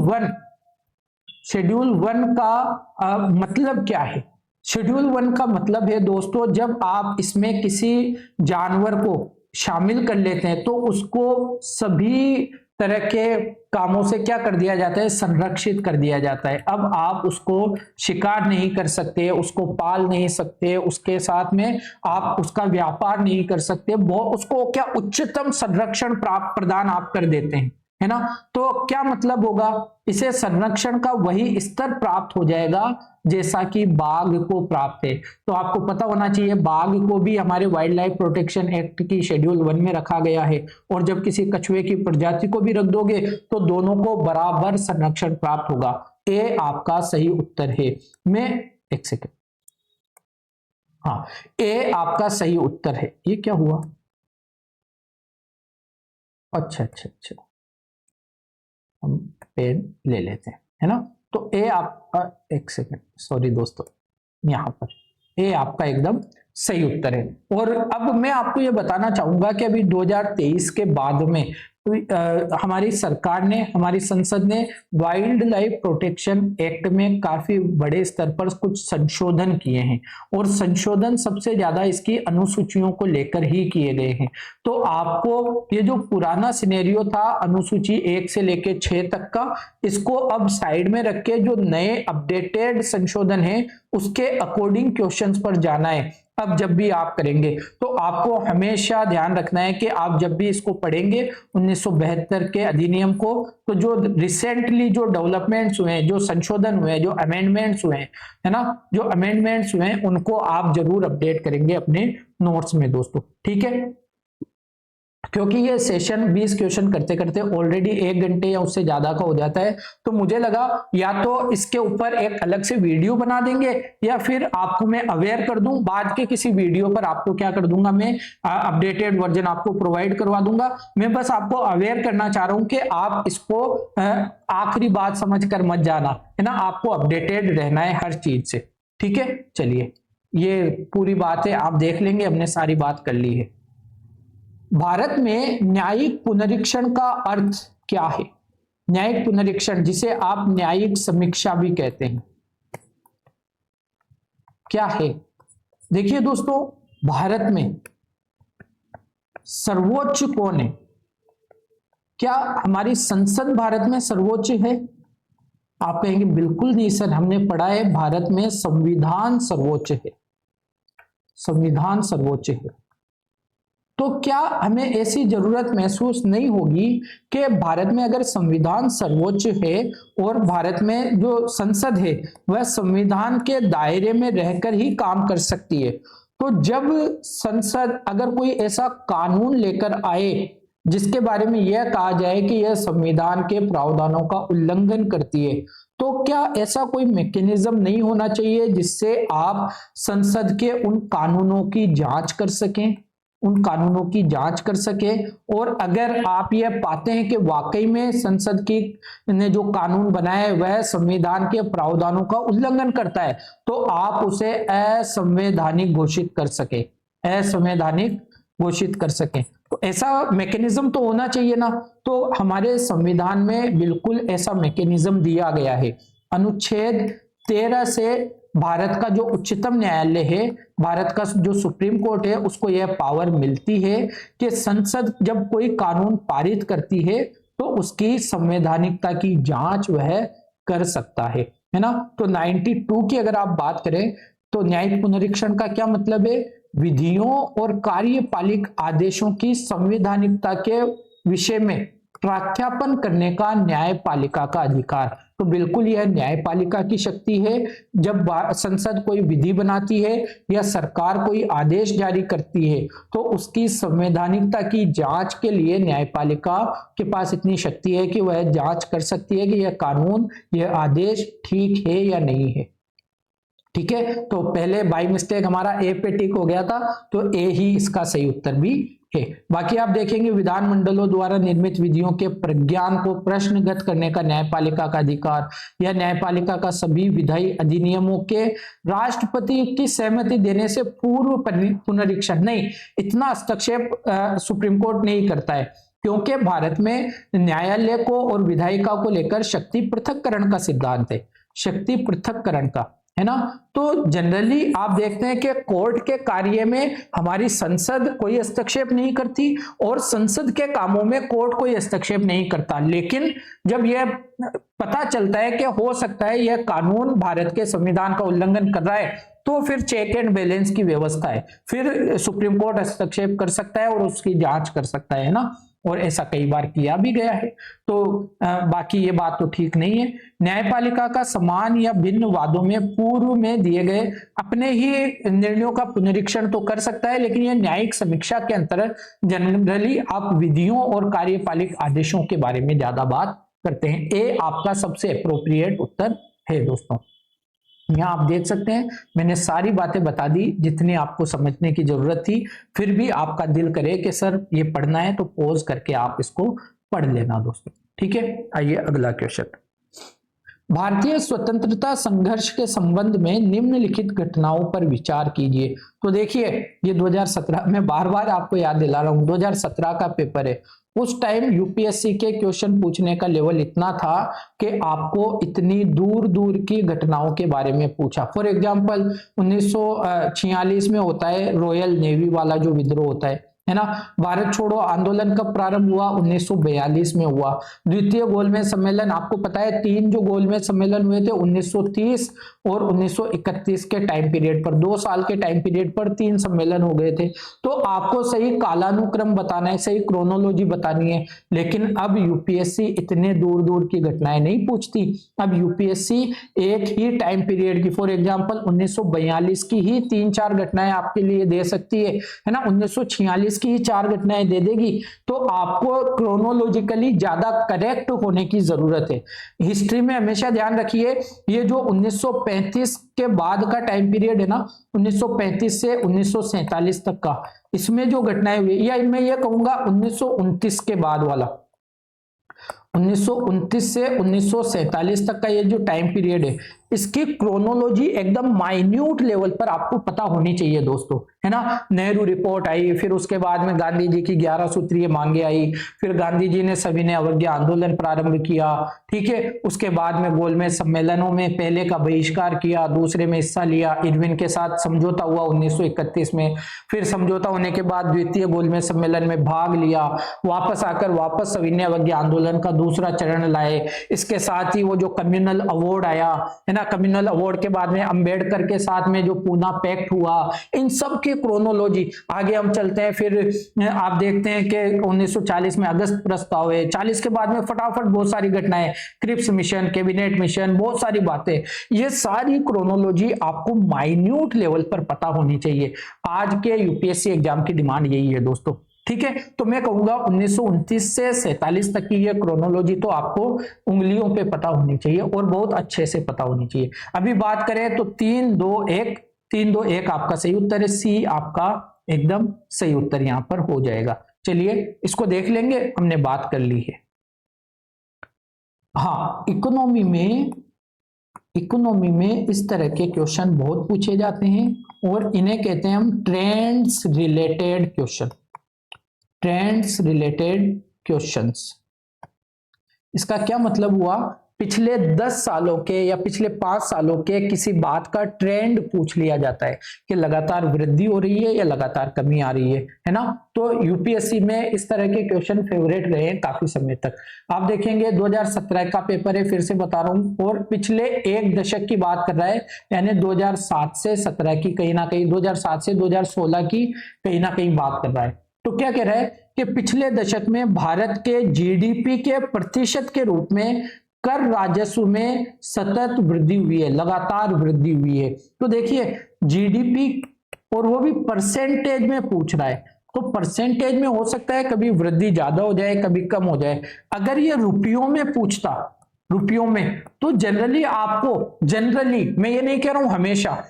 1 का मतलब क्या है? शेड्यूल 1 का मतलब है दोस्तों, जब आप इसमें किसी जानवर को शामिल कर लेते हैं तो उसको सभी तरह के कामों से क्या कर दिया जाता है? संरक्षित कर दिया जाता है। अब आप उसको शिकार नहीं कर सकते, उसको पाल नहीं सकते, उसके साथ में आप उसका व्यापार नहीं कर सकते, वो उसको क्या उच्चतम संरक्षण प्रदान आप कर देते हैं, है ना। तो क्या मतलब होगा? इसे संरक्षण का वही स्तर प्राप्त हो जाएगा जैसा कि बाघ को प्राप्त है। तो आपको पता होना चाहिए बाघ को भी हमारे वाइल्ड लाइफ प्रोटेक्शन एक्ट की शेड्यूल 1 में रखा गया है, और जब किसी कछुए की प्रजाति को भी रख दोगे तो दोनों को बराबर संरक्षण प्राप्त होगा। ए आपका सही उत्तर है। मैं एक सेकेंड, हाँ, ए आपका सही उत्तर है। ये क्या हुआ? अच्छा, हम पेन ले लेते हैं, है ना। तो ए आपका, एक सेकेंड, सॉरी दोस्तों, यहां पर ए आपका एकदम सही उत्तर है। और अब मैं आपको ये बताना चाहूंगा कि अभी 2023 के बाद में हमारी सरकार ने, हमारी संसद ने वाइल्ड लाइफ प्रोटेक्शन एक्ट में काफी बड़े स्तर पर कुछ संशोधन किए हैं, और संशोधन सबसे ज्यादा इसकी अनुसूचियों को लेकर ही किए गए हैं। तो आपको ये जो पुराना सिनेरियो था अनुसूची 1 से लेकर 6 तक का, इसको अब साइड में रख के जो नए अपडेटेड संशोधन है उसके अकॉर्डिंग क्वेश्चंस पर जाना है। अब जब भी आप करेंगे तो आपको हमेशा ध्यान रखना है कि आप जब भी इसको पढ़ेंगे 1972 के अधिनियम को, तो जो रिसेंटली जो डेवलपमेंट्स हुए हैं, जो संशोधन हुए हैं, जो अमेंडमेंट्स हुए हैं, है ना, जो अमेंडमेंट्स हुए हैं उनको आप जरूर अपडेट करेंगे अपने नोट्स में दोस्तों, ठीक है। क्योंकि ये सेशन 20 क्वेश्चन करते करते ऑलरेडी 1 घंटे या उससे ज्यादा का हो जाता है, तो मुझे लगा या तो इसके ऊपर एक अलग से वीडियो बना देंगे या फिर आपको मैं अवेयर कर दूं, बाद के किसी वीडियो पर आपको क्या कर दूंगा, मैं अपडेटेड वर्जन आपको प्रोवाइड करवा दूंगा। मैं बस आपको अवेयर करना चाह रहा हूं कि आप इसको आखिरी बात समझ कर मत जाना, है ना, आपको अपडेटेड रहना है हर चीज से, ठीक है। चलिए, ये पूरी बात है, आप देख लेंगे, हमने सारी बात कर ली है। भारत में न्यायिक पुनरीक्षण का अर्थ क्या है? न्यायिक पुनरीक्षण, जिसे आप न्यायिक समीक्षा भी कहते हैं, क्या है? देखिए दोस्तों, भारत में सर्वोच्च कौन है? क्या हमारी संसद भारत में सर्वोच्च है? आप कहेंगे बिल्कुल नहीं सर, हमने पढ़ा है भारत में संविधान सर्वोच्च है, संविधान सर्वोच्च है। तो क्या हमें ऐसी जरूरत महसूस नहीं होगी कि भारत में अगर संविधान सर्वोच्च है और भारत में जो संसद है वह संविधान के दायरे में रहकर ही काम कर सकती है, तो जब संसद अगर कोई ऐसा कानून लेकर आए जिसके बारे में यह कहा जाए कि यह संविधान के प्रावधानों का उल्लंघन करती है, तो क्या ऐसा कोई मैकेनिज्म नहीं होना चाहिए जिससे आप संसद के उन कानूनों की जांच कर सकें, उन कानूनों की जांच कर सके, और अगर आप यह पाते हैं कि वाकई में संसद की ने जो कानून बनाया है वह संविधान के प्रावधानों का उल्लंघन करता है, तो आप उसे असंवैधानिक घोषित कर सके, असंवैधानिक घोषित कर सके। तो ऐसा मैकेनिज्म तो होना चाहिए ना, तो हमारे संविधान में बिल्कुल ऐसा मैकेनिज्म दिया गया है। अनुच्छेद 13 से भारत का जो उच्चतम न्यायालय है, भारत का जो सुप्रीम कोर्ट है, उसको यह पावर मिलती है कि संसद जब कोई कानून पारित करती है तो उसकी संवैधानिकता की जांच वह कर सकता है ना। तो 92 की अगर आप बात करें तो न्यायिक पुनरीक्षण का क्या मतलब है, विधियों और कार्यपालिक आदेशों की संवैधानिकता के विषय में प्रख्यापन करने का न्यायपालिका का अधिकार। तो बिल्कुल यह न्यायपालिका की शक्ति है। जब संसद कोई विधि बनाती है या सरकार कोई आदेश जारी करती है तो उसकी संवैधानिकता की जांच के लिए न्यायपालिका के पास इतनी शक्ति है कि वह जांच कर सकती है कि यह कानून, यह आदेश ठीक है या नहीं है। ठीक है, तो पहले बाई मिस्टेक हमारा ए पे टिक हो गया था, तो ए ही इसका सही उत्तर भी है। बाकी आप देखेंगे विधानमंडलों द्वारा निर्मित विधियों के प्रज्ञान को प्रश्नगत करने का न्यायपालिका का अधिकार, यह न्यायपालिका का सभी विधायी अधिनियमों के राष्ट्रपति की सहमति देने से पूर्व पुनरीक्षण नहीं, इतना हस्तक्षेप सुप्रीम कोर्ट नहीं करता है, क्योंकि भारत में न्यायालय को और विधायिका को लेकर शक्ति पृथक्करण का सिद्धांत है, शक्ति पृथक्करण का, है ना। तो जनरली आप देखते हैं कि कोर्ट के कार्य में हमारी संसद कोई हस्तक्षेप नहीं करती और संसद के कामों में कोर्ट कोई हस्तक्षेप नहीं करता, लेकिन जब यह पता चलता है कि हो सकता है यह कानून भारत के संविधान का उल्लंघन कर रहा है, तो फिर चेक एंड बैलेंस की व्यवस्था है, फिर सुप्रीम कोर्ट हस्तक्षेप कर सकता है और उसकी जांच कर सकता है ना, और ऐसा कई बार किया भी गया है। तो बाकी ये बात तो ठीक नहीं है। न्यायपालिका का समान या भिन्न वादों में पूर्व में दिए गए अपने ही निर्णयों का पुनरीक्षण तो कर सकता है, लेकिन यह न्यायिक समीक्षा के अंतर्गत जनरली आप विधियों और कार्यपालिक आदेशों के बारे में ज्यादा बात करते हैं। ए आपका सबसे अप्रोप्रिएट उत्तर है दोस्तों। यहाँ आप देख सकते हैं मैंने सारी बातें बता दी जितनी आपको समझने की जरूरत थी, फिर भी आपका दिल करे कि सर ये पढ़ना है तो पॉज करके आप इसको पढ़ लेना दोस्तों। ठीक है, आइए अगला क्वेश्चन। भारतीय स्वतंत्रता संघर्ष के संबंध में निम्नलिखित घटनाओं पर विचार कीजिए। तो देखिए ये 2017 में बार बार आपको याद दिला रहा हूं, 2017 का पेपर है। उस टाइम यूपीएससी के क्वेश्चन पूछने का लेवल इतना था कि आपको इतनी दूर दूर की घटनाओं के बारे में पूछा। फॉर एग्जांपल 1946 में होता है रॉयल नेवी वाला जो विद्रोह होता है ना। भारत छोड़ो आंदोलन कब प्रारंभ हुआ, 1942 में हुआ। द्वितीय गोलमेज सम्मेलन आपको पता है 3 जो गोलमेज सम्मेलन हुए थे 1930 और 1931 के टाइम पीरियड पर, 2 साल के टाइम पीरियड पर 3 सम्मेलन हो गए थे। तो आपको सही कालानुक्रम बताना है, सही क्रोनोलॉजी बतानी है। लेकिन अब यूपीएससी इतने दूर दूर की घटनाएं नहीं पूछती। अब यूपीएससी एक ही टाइम पीरियड की, फॉर एग्जाम्पल 1942 की ही 3-4 घटनाएं आपके लिए दे सकती है ना, 1946 की ही 4 घटनाएं दे देगी। तो आपको क्रोनोलॉजिकली ज्यादा करेक्ट होने की जरूरत है। हिस्ट्री में हमेशा ध्यान रखिए ये जो 1935 के बाद का टाइम पीरियड है ना, 1935 से 1947 तक का, इसमें जो घटनाएं हुई, या मैं ये कहूंगा 1929 के बाद वाला, 1929 से 1947 तक का ये जो टाइम पीरियड है, इसकी क्रोनोलॉजी एकदम माइन्यूट लेवल पर आपको पता होनी चाहिए दोस्तों, है ना। नेहरू रिपोर्ट आई, फिर उसके बाद में गांधी जी की 11 सूत्रीय मांगे आई, फिर गांधी जी ने सविनय अवज्ञा आंदोलन प्रारंभ किया, ठीक है। उसके बाद में गोलमेज सम्मेलनों में पहले का बहिष्कार किया, दूसरे में हिस्सा लिया, इरविन के साथ समझौता हुआ 1931 में, फिर समझौता होने के बाद द्वितीय गोलमेज सम्मेलन में भाग लिया, वापस आकर वापस सविनय अवज्ञा आंदोलन का दूसरा चरण लाए। इसके साथ ही वो जो कम्युनल अवार्ड आया है ना, इंडिया कम्युनल अवार्ड के बाद में अंबेडकर के साथ में जो पूना पैक्ट हुआ, इन सब की क्रोनोलॉजी। आगे हम चलते हैं, फिर आप देखते हैं कि 1940 में अगस्त प्रस्ताव है, 40 के बाद में फटाफट बहुत सारी घटनाएं, क्रिप्स मिशन, कैबिनेट मिशन, बहुत सारी बातें। ये सारी क्रोनोलॉजी आपको माइन्यूट लेवल पर पता होनी चाहिए। आज के यूपीएससी एग्जाम की डिमांड यही है दोस्तों, ठीक है। तो मैं कहूंगा 1929 से 47 तक की ये क्रोनोलॉजी तो आपको उंगलियों पे पता होनी चाहिए और बहुत अच्छे से पता होनी चाहिए। अभी बात करें तो 3-2-1 आपका सही उत्तर है, सी आपका एकदम सही उत्तर यहां पर हो जाएगा। चलिए इसको देख लेंगे, हमने बात कर ली है। हाँ, इकोनॉमी में इस तरह के क्वेश्चन बहुत पूछे जाते हैं और इन्हें कहते हैं हम trends related question. Trends related questions, इसका क्या मतलब हुआ, पिछले 10 सालों के या पिछले 5 सालों के किसी बात का ट्रेंड पूछ लिया जाता है कि लगातार वृद्धि हो रही है या लगातार कमी आ रही है ना। तो यूपीएससी में इस तरह के क्वेश्चन फेवरेट रहे हैं काफी समय तक। आप देखेंगे 2017 का पेपर है, फिर से बता रहा हूं, और पिछले एक दशक की बात कर रहा है, यानी 2007 से 17 की कहीं ना कहीं, 2007 से 2016 की कहीं ना कहीं बात कर रहा है। तो क्या कह रहा है कि पिछले दशक में भारत के जीडीपी के प्रतिशत के रूप में कर राजस्व में सतत वृद्धि हुई है, लगातार वृद्धि हुई है। तो देखिए जीडीपी, और वो भी परसेंटेज में पूछ रहा है, तो परसेंटेज में हो सकता है कभी वृद्धि ज्यादा हो जाए, कभी कम हो जाए। अगर ये रुपयों में पूछता, रुपयों में, तो जनरली मैं ये नहीं कह रहा हूं हमेशा,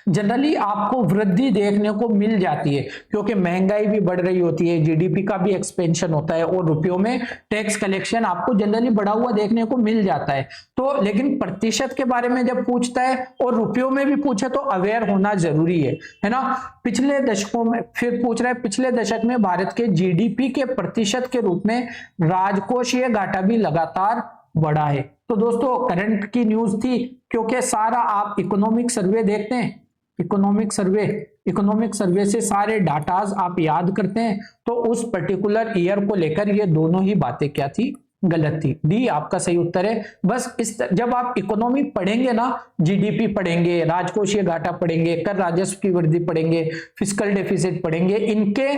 जनरली आपको वृद्धि देखने को मिल जाती है, क्योंकि महंगाई भी बढ़ रही होती है, जीडीपी का भी एक्सपेंशन होता है, और रुपयों में टैक्स कलेक्शन आपको जनरली बढ़ा हुआ देखने को मिल जाता है। तो लेकिन प्रतिशत के बारे में जब पूछता है और रुपयों में भी पूछे तो अवेयर होना जरूरी है ना। पिछले दशकों में, फिर पूछ रहा है पिछले दशक में भारत के जीडीपी के प्रतिशत के रूप में राजकोषीय घाटा भी लगातार बढ़ा है। तो दोस्तों करंट की न्यूज थी, क्योंकि सारा आप इकोनॉमिक सर्वे देखते हैं, इकोनॉमिक सर्वे से सारे डाटाज आप याद करते हैं, तो उस पर्टिकुलर ईयर को लेकर ये दोनों ही बातें क्या थी, गलत थी। डी आपका सही उत्तर है। बस जब आप इकोनॉमी पढ़ेंगे ना, जीडीपी पढ़ेंगे, राजकोषीय घाटा पढ़ेंगे, कर राजस्व की वृद्धि पढ़ेंगे, फिस्कल डेफिसिट पढ़ेंगे, इनके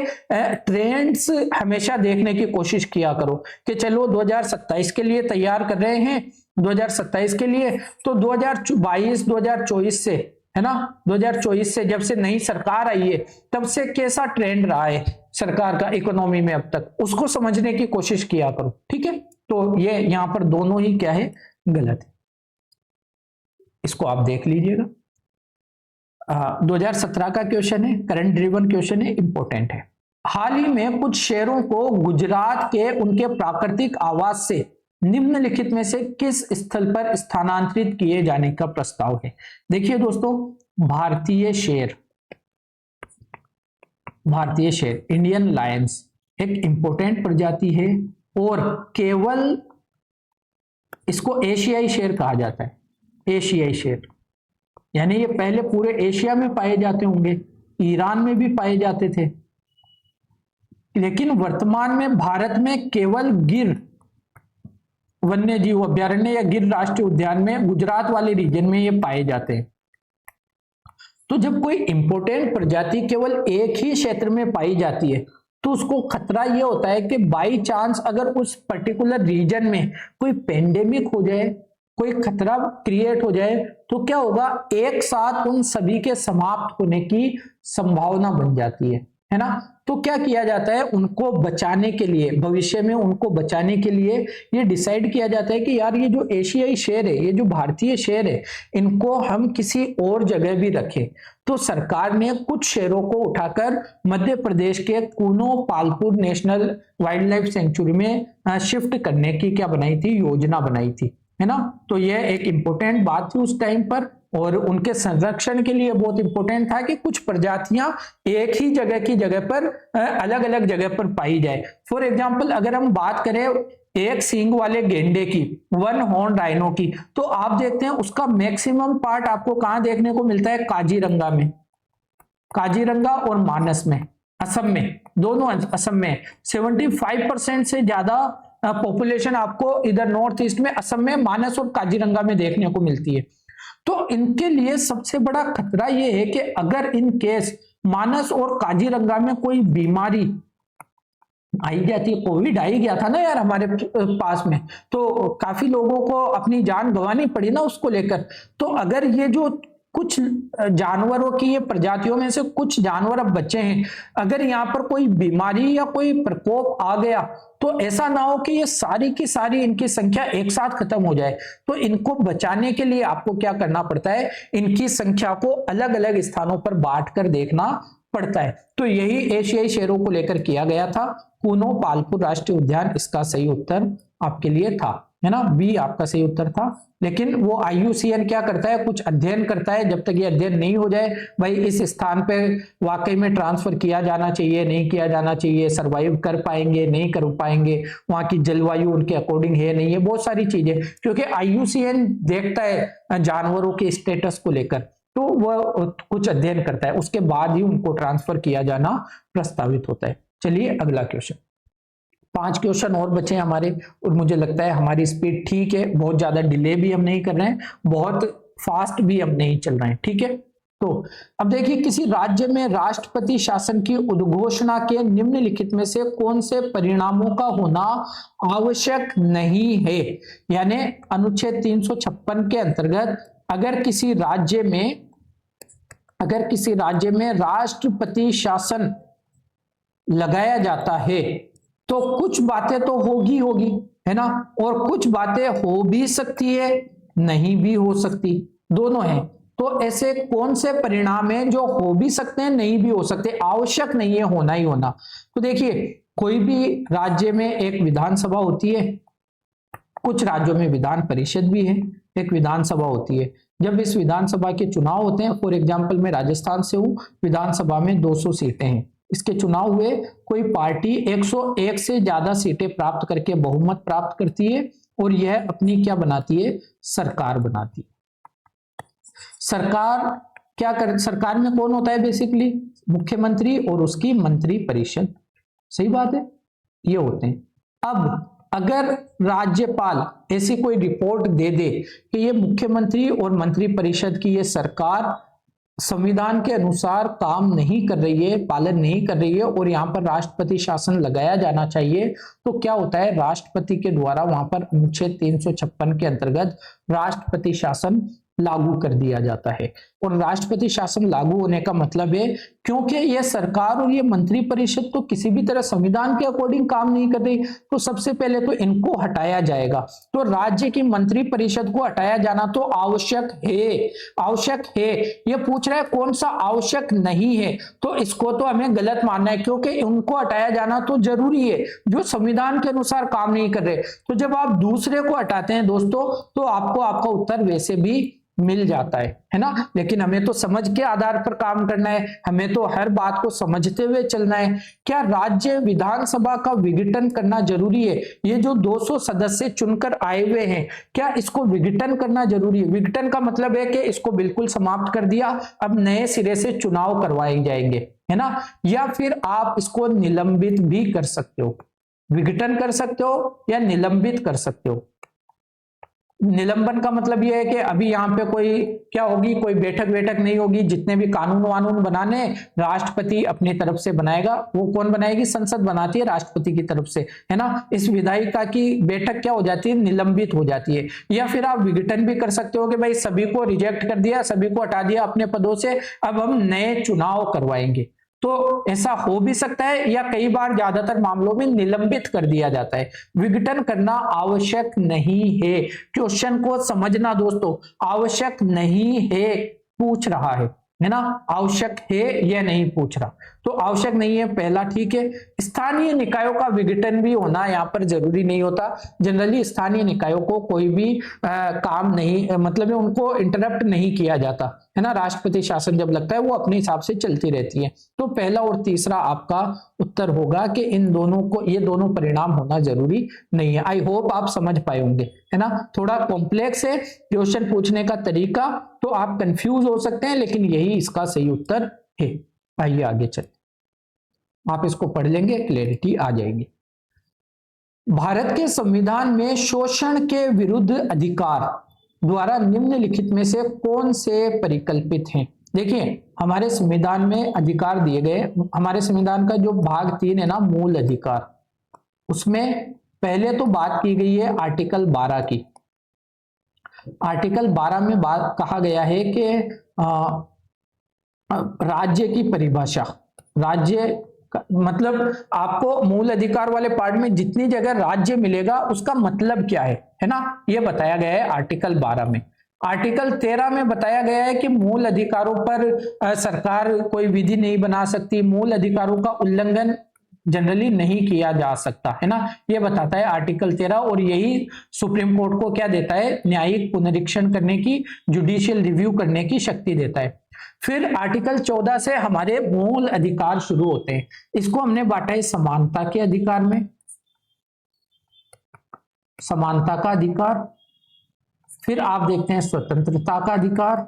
ट्रेंड्स हमेशा देखने की कोशिश किया करो कि चलो 2027 के लिए तैयार कर रहे हैं, 2027 के लिए, तो 2022-2024 से, है ना, 2024 से जब से नई सरकार आई है तब से कैसा ट्रेंड रहा है सरकार का इकोनॉमी में अब तक, उसको समझने की कोशिश किया करो, ठीक है। तो ये यहां पर दोनों ही क्या है, गलत है, इसको आप देख लीजिएगा। 2017 का क्वेश्चन है, करंट ड्रिवन क्वेश्चन है, इंपॉर्टेंट है। हाल ही में कुछ शेयरों को गुजरात के उनके प्राकृतिक आवास से निम्नलिखित में से किस स्थल पर स्थानांतरित किए जाने का प्रस्ताव है। देखिए दोस्तों, भारतीय शेर इंडियन लायंस एक इंपॉर्टेंट प्रजाति है, और केवल इसको एशियाई शेर कहा जाता है, एशियाई शेर, यानी ये पहले पूरे एशिया में पाए जाते होंगे, ईरान में भी पाए जाते थे, लेकिन वर्तमान में भारत में केवल गिर वन्य जीव अभ्यारण्य या गिर राष्ट्रीय उद्यान में, गुजरात वाले रीजन में ये पाए जाते हैं। तो जब कोई इंपॉर्टेंट प्रजाति केवल एक ही क्षेत्र में पाई जाती है, तो उसको खतरा यह होता है कि बाई चांस अगर उस पर्टिकुलर रीजन में कोई पेंडेमिक हो जाए, कोई खतरा क्रिएट हो जाए, तो क्या होगा, एक साथ उन सभी के समाप्त होने की संभावना बन जाती है ना। तो क्या किया जाता है, उनको बचाने के लिए, भविष्य में उनको बचाने के लिए ये डिसाइड किया जाता है कि यार ये जो एशियाई शेर है, ये जो भारतीय शेर है, इनको हम किसी और जगह भी रखें। तो सरकार ने कुछ शेरों को उठाकर मध्य प्रदेश के Kuno Palpur national wild life sanctuary में शिफ्ट करने की क्या बनाई थी, योजना बनाई थी, है ना। तो यह एक इंपॉर्टेंट बात थी उस टाइम पर, और उनके संरक्षण के लिए बहुत इंपॉर्टेंट था कि कुछ प्रजातियां एक ही जगह की जगह पर, अलग अलग जगह पर पाई जाए। फॉर एग्जांपल अगर हम बात करें एक सींग वाले गेंडे की, वन हॉर्न राइनो की, तो आप देखते हैं उसका मैक्सिमम पार्ट आपको कहां देखने को मिलता है, काजीरंगा में, काजीरंगा और मानस में, असम में, दोनों असम में 75% से ज्यादा पॉपुलेशन आपको इधर नॉर्थ ईस्ट में असम में मानस और काजीरंगा में देखने को मिलती है। तो इनके लिए सबसे बड़ा खतरा यह है कि अगर इन केस मानस और काजीरंगा में कोई बीमारी आई जाती, कोविड आई गया था ना यार हमारे पास में, तो काफी लोगों को अपनी जान गंवानी पड़ी ना उसको लेकर। तो अगर ये जो कुछ जानवरों की ये प्रजातियों में से कुछ जानवर अब बचे हैं, अगर यहाँ पर कोई बीमारी या कोई प्रकोप आ गया तो ऐसा ना हो कि ये सारी की सारी इनकी संख्या एक साथ खत्म हो जाए। तो इनको बचाने के लिए आपको क्या करना पड़ता है, इनकी संख्या को अलग अलग स्थानों पर बांट कर देखना पड़ता है। तो यही एशियाई शेरों को लेकर किया गया था। कूनो पालपुर राष्ट्रीय उद्यान इसका सही उत्तर आपके लिए था, है ना, बी आपका सही उत्तर था। लेकिन वो IUCN क्या करता है, कुछ अध्ययन करता है, जब तक ये अध्ययन नहीं हो जाए भाई इस स्थान पे वाकई में ट्रांसफर किया जाना चाहिए नहीं किया जाना चाहिए, सरवाइव कर पाएंगे नहीं कर पाएंगे, वहां की जलवायु उनके अकॉर्डिंग है नहीं है, बहुत सारी चीजें, क्योंकि IUCN देखता है जानवरों के स्टेटस को लेकर, तो वह कुछ अध्ययन करता है, उसके बाद ही उनको ट्रांसफर किया जाना प्रस्तावित होता है। चलिए अगला क्वेश्चन, 5 क्वेश्चन और बचे हमारे, और मुझे लगता है हमारी स्पीड ठीक है, बहुत ज्यादा डिले भी हम नहीं कर रहे हैं, बहुत फास्ट भी हम नहीं चल रहे हैं, ठीक है। तो अब देखिए, किसी राज्य में राष्ट्रपति शासन की उद्घोषणा के निम्नलिखित में से कौन से परिणामों का होना आवश्यक नहीं है, यानी अनुच्छेद 356 के अंतर्गत अगर किसी राज्य में राष्ट्रपति शासन लगाया जाता है तो कुछ बातें तो होगी है ना, और कुछ बातें हो भी सकती है नहीं भी हो सकती, दोनों हैं। तो ऐसे कौन से परिणाम हैं जो हो भी सकते हैं नहीं भी हो सकते, आवश्यक नहीं है होना ही होना। तो देखिए, कोई भी राज्य में एक विधानसभा होती है, कुछ राज्यों में विधान परिषद भी है, एक विधानसभा होती है। जब इस विधानसभा के चुनाव होते हैं, फॉर एग्जाम्पल मैं राजस्थान से हूं, विधानसभा में 200 सीटें हैं, इसके चुनाव हुए, कोई पार्टी 101 से ज्यादा सीटें प्राप्त करके बहुमत प्राप्त करती है और यह अपनी क्या बनाती है, सरकार बनाती है। सरकार में कौन होता है, बेसिकली मुख्यमंत्री और उसकी मंत्री परिषद, सही बात है, ये होते हैं। अब अगर राज्यपाल ऐसी कोई रिपोर्ट दे दे कि ये मुख्यमंत्री और मंत्री परिषद की ये सरकार संविधान के अनुसार काम नहीं कर रही है, पालन नहीं कर रही है और यहाँ पर राष्ट्रपति शासन लगाया जाना चाहिए, तो क्या होता है, राष्ट्रपति के द्वारा वहां पर अनुच्छेद 356 के अंतर्गत राष्ट्रपति शासन लागू कर दिया जाता है। और राष्ट्रपति शासन लागू होने का मतलब है, क्योंकि यह सरकार और ये मंत्री परिषद तो किसी भी तरह संविधान के अकॉर्डिंग काम नहीं कर रही, तो सबसे पहले तो इनको हटाया जाएगा। तो राज्य की मंत्री परिषद को हटाया जाना तो आवश्यक है। ये पूछ रहा है कौन सा आवश्यक नहीं है, तो इसको तो हमें गलत मानना है, क्योंकि उनको हटाया जाना तो जरूरी है जो संविधान के अनुसार काम नहीं कर रहे। तो जब आप दूसरे को हटाते हैं दोस्तों, तो आपको आपका उत्तर वैसे भी मिल जाता है ना। लेकिन हमें तो समझ के आधार पर काम करना है, हमें तो हर बात को समझते हुए चलना है। क्या राज्य विधानसभा का विघटन करना जरूरी है? ये जो 200 सदस्य चुनकर आए हुए हैं, क्या इसको विघटन करना जरूरी है? विघटन का मतलब है कि इसको बिल्कुल समाप्त कर दिया, अब नए सिरे से चुनाव करवाए जाएंगे, है ना। या फिर आप इसको निलंबित भी कर सकते हो, विघटन कर सकते हो या निलंबित कर सकते हो। निलंबन का मतलब यह है कि अभी यहाँ पे कोई क्या होगी, कोई बैठक नहीं होगी, जितने भी कानून वानून बनाने राष्ट्रपति अपनी तरफ से बनाएगा। वो कौन बनाएगी? संसद बनाती है राष्ट्रपति की तरफ से, है ना। इस विधायिका की बैठक क्या हो जाती है? निलंबित हो जाती है। या फिर आप विघटन भी कर सकते हो कि भाई सभी को रिजेक्ट कर दिया, सभी को हटा दिया अपने पदों से, अब हम नए चुनाव करवाएंगे। तो ऐसा हो भी सकता है, या कई बार ज्यादातर मामलों में निलंबित कर दिया जाता है। विघटन करना आवश्यक नहीं है। क्वेश्चन को समझना दोस्तों, आवश्यक नहीं है पूछ रहा है ना, आवश्यक है या नहीं पूछ रहा। तो आवश्यक नहीं है पहला, ठीक है। स्थानीय निकायों का विघटन भी होना यहाँ पर जरूरी नहीं होता। जनरली स्थानीय निकायों को कोई भी काम नहीं, मतलब उनको इंटरप्ट नहीं किया जाता, है ना। राष्ट्रपति शासन जब लगता है वो अपने हिसाब से चलती रहती है। तो पहला और तीसरा आपका उत्तर होगा कि इन दोनों को, ये दोनों परिणाम होना जरूरी नहीं है। आई होप आप समझ पाए होंगे, है ना। थोड़ा कॉम्प्लेक्स है क्वेश्चन पूछने का तरीका, तो आप कंफ्यूज हो सकते हैं, लेकिन यही इसका सही उत्तर है। आइए आगे चलते, आप इसको पढ़ लेंगे, क्लैरिटी आ जाएगी। भारत के संविधान में शोषण के विरुद्ध अधिकार द्वारा निम्नलिखित में से कौन से परिकल्पित हैं? देखिए, हमारे संविधान में अधिकार दिए गए, हमारे संविधान का जो भाग 3 है ना, मूल अधिकार, उसमें पहले तो बात की गई है आर्टिकल 12 की। आर्टिकल 12 में बात कहा गया है कि राज्य की परिभाषा, राज्य मतलब आपको मूल अधिकार वाले पार्ट में जितनी जगह राज्य मिलेगा उसका मतलब क्या है ना, ये बताया गया है आर्टिकल 12 में। आर्टिकल 13 में बताया गया है कि मूल अधिकारों पर सरकार कोई विधि नहीं बना सकती, मूल अधिकारों का उल्लंघन जनरली नहीं किया जा सकता, है ना, ये बताता है आर्टिकल 13। और यही सुप्रीम कोर्ट को क्या देता है? न्यायिक पुनरीक्षण करने की, जुडिशियल रिव्यू करने की शक्ति देता है। फिर आर्टिकल 14 से हमारे मूल अधिकार शुरू होते हैं। इसको हमने बांटा है समानता के अधिकार में, समानता का अधिकार। फिर आप देखते हैं स्वतंत्रता का अधिकार,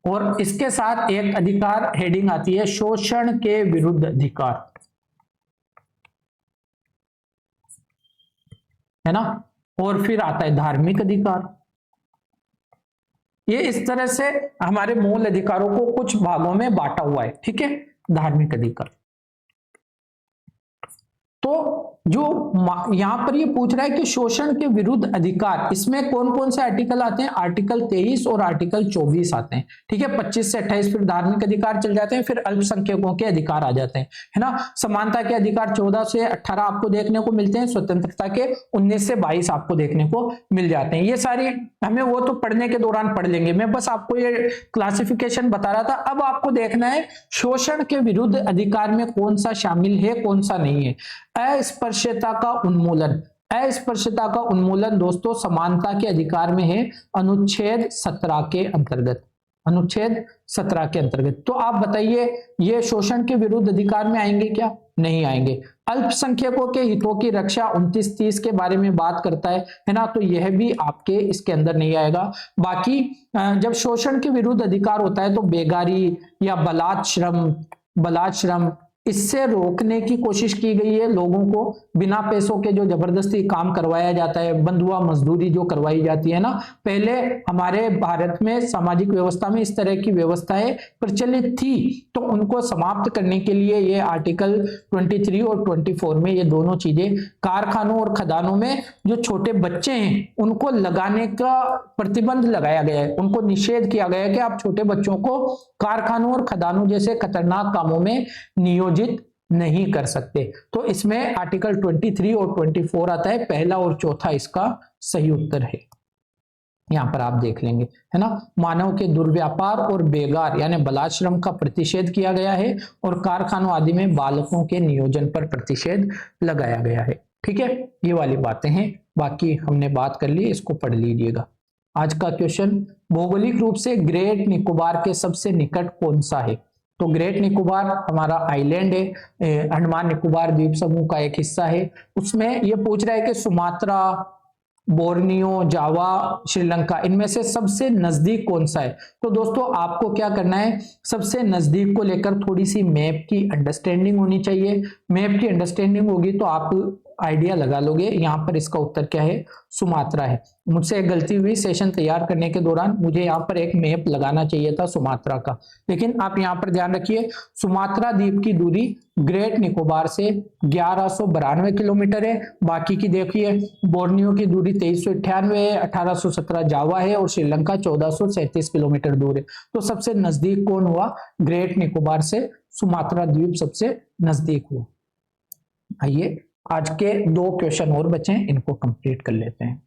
और इसके साथ एक अधिकार हेडिंग आती है शोषण के विरुद्ध अधिकार, है ना। और फिर आता है धार्मिक अधिकार। ये इस तरह से हमारे मूल अधिकारों को कुछ भागों में बांटा हुआ है, ठीक है। धार्मिक अधिकार तो जो यहां पर ये पूछ रहा है कि शोषण के विरुद्ध अधिकार, इसमें कौन कौन से आर्टिकल आते हैं? आर्टिकल 23 और आर्टिकल 24 आते हैं, ठीक है। 25 से 28 फिर धार्मिक अधिकार चल जाते हैं, फिर अल्पसंख्यकों के अधिकार आ जाते हैं, है ना। समानता के अधिकार 14 से 18 आपको देखने को मिलते हैं, स्वतंत्रता के 19 से 22 आपको देखने को मिल जाते हैं। ये सारी हमें वो तो पढ़ने के दौरान पढ़ लेंगे, मैं बस आपको ये क्लासिफिकेशन बता रहा था। अब आपको देखना है शोषण के विरुद्ध अधिकार में कौन सा शामिल है, कौन सा नहीं है। अस्पृश्यता का उन्मूलन, अस्पृश्यता का उन्मूलन दोस्तों समानता के अधिकार में है, अनुच्छेद 17 के अंतर्गत, अनुच्छेद 17 के अंतर्गत। तो आप बताइए ये शोषण के विरुद्ध अधिकार में आएंगे क्या? नहीं आएंगे। अल्पसंख्यकों के हितों की रक्षा 29-30 के बारे में बात करता है ना, तो यह भी आपके इसके अंदर नहीं आएगा। बाकी जब शोषण के विरुद्ध अधिकार होता है तो बेगारी या बलात् श्रम इससे रोकने की कोशिश की गई है। लोगों को बिना पैसों के जो जबरदस्ती काम करवाया जाता है, बंधुआ मजदूरी जो करवाई जाती है ना, पहले हमारे भारत में सामाजिक व्यवस्था में इस तरह की व्यवस्थाएं प्रचलित थी, तो उनको समाप्त करने के लिए ये आर्टिकल 23 और 24 में ये दोनों चीजें, कारखानों और खदानों में जो छोटे बच्चे हैं उनको लगाने का प्रतिबंध लगाया गया है, उनको निषेध किया गया है कि आप छोटे बच्चों को कारखानों और खदानों जैसे खतरनाक कामों में नियोजित नहीं कर सकते। तो इसमें आर्टिकल 23 और 24 आता है, पहला और चौथा इसका सही उत्तर है। यहां पर आप देख लेंगे, है ना। मानव के दुर्व्यापार और बेगार यानी बलात्श्रम का प्रतिषेध किया गया है, और कारखानों आदि में बालकों के नियोजन पर प्रतिषेध लगाया गया है, ठीक है। ये वाली बातें हैं, बाकी हमने बात कर ली, इसको पढ़ लीजिएगा। आज का क्वेश्चन, भौगोलिक रूप से ग्रेट निकोबार के सबसे निकट कौन सा है? तो ग्रेट निकोबार हमारा आइलैंड है, अंडमान निकोबार द्वीप समूह का एक हिस्सा है। उसमें ये पूछ रहा है कि सुमात्रा, बोर्नियो, जावा, श्रीलंका, इनमें से सबसे नजदीक कौन सा है? तो दोस्तों आपको क्या करना है, सबसे नजदीक को लेकर थोड़ी सी मैप की अंडरस्टैंडिंग होनी चाहिए। मैप की अंडरस्टैंडिंग होगी तो आप आइडिया लगा लोगे। यहाँ पर इसका उत्तर क्या है? सुमात्रा है। मुझसे एक गलती हुई, सेशन तैयार करने के दौरान मुझे यहाँ पर एक मैप लगाना चाहिए था सुमात्रा का, लेकिन आप यहाँ पर ध्यान रखिए सुमात्रा द्वीप की दूरी ग्रेट निकोबार से 1192 किलोमीटर है। बाकी की देखिए, बोर्नियो की दूरी 2398 है, 1817 जावा है, और श्रीलंका 1437 किलोमीटर दूर है। तो सबसे नजदीक कौन हुआ? ग्रेट निकोबार से सुमात्रा द्वीप सबसे नजदीक हुआ। आइए आज के 2 क्वेश्चन और बचे हैं, इनको कंप्लीट कर लेते हैं।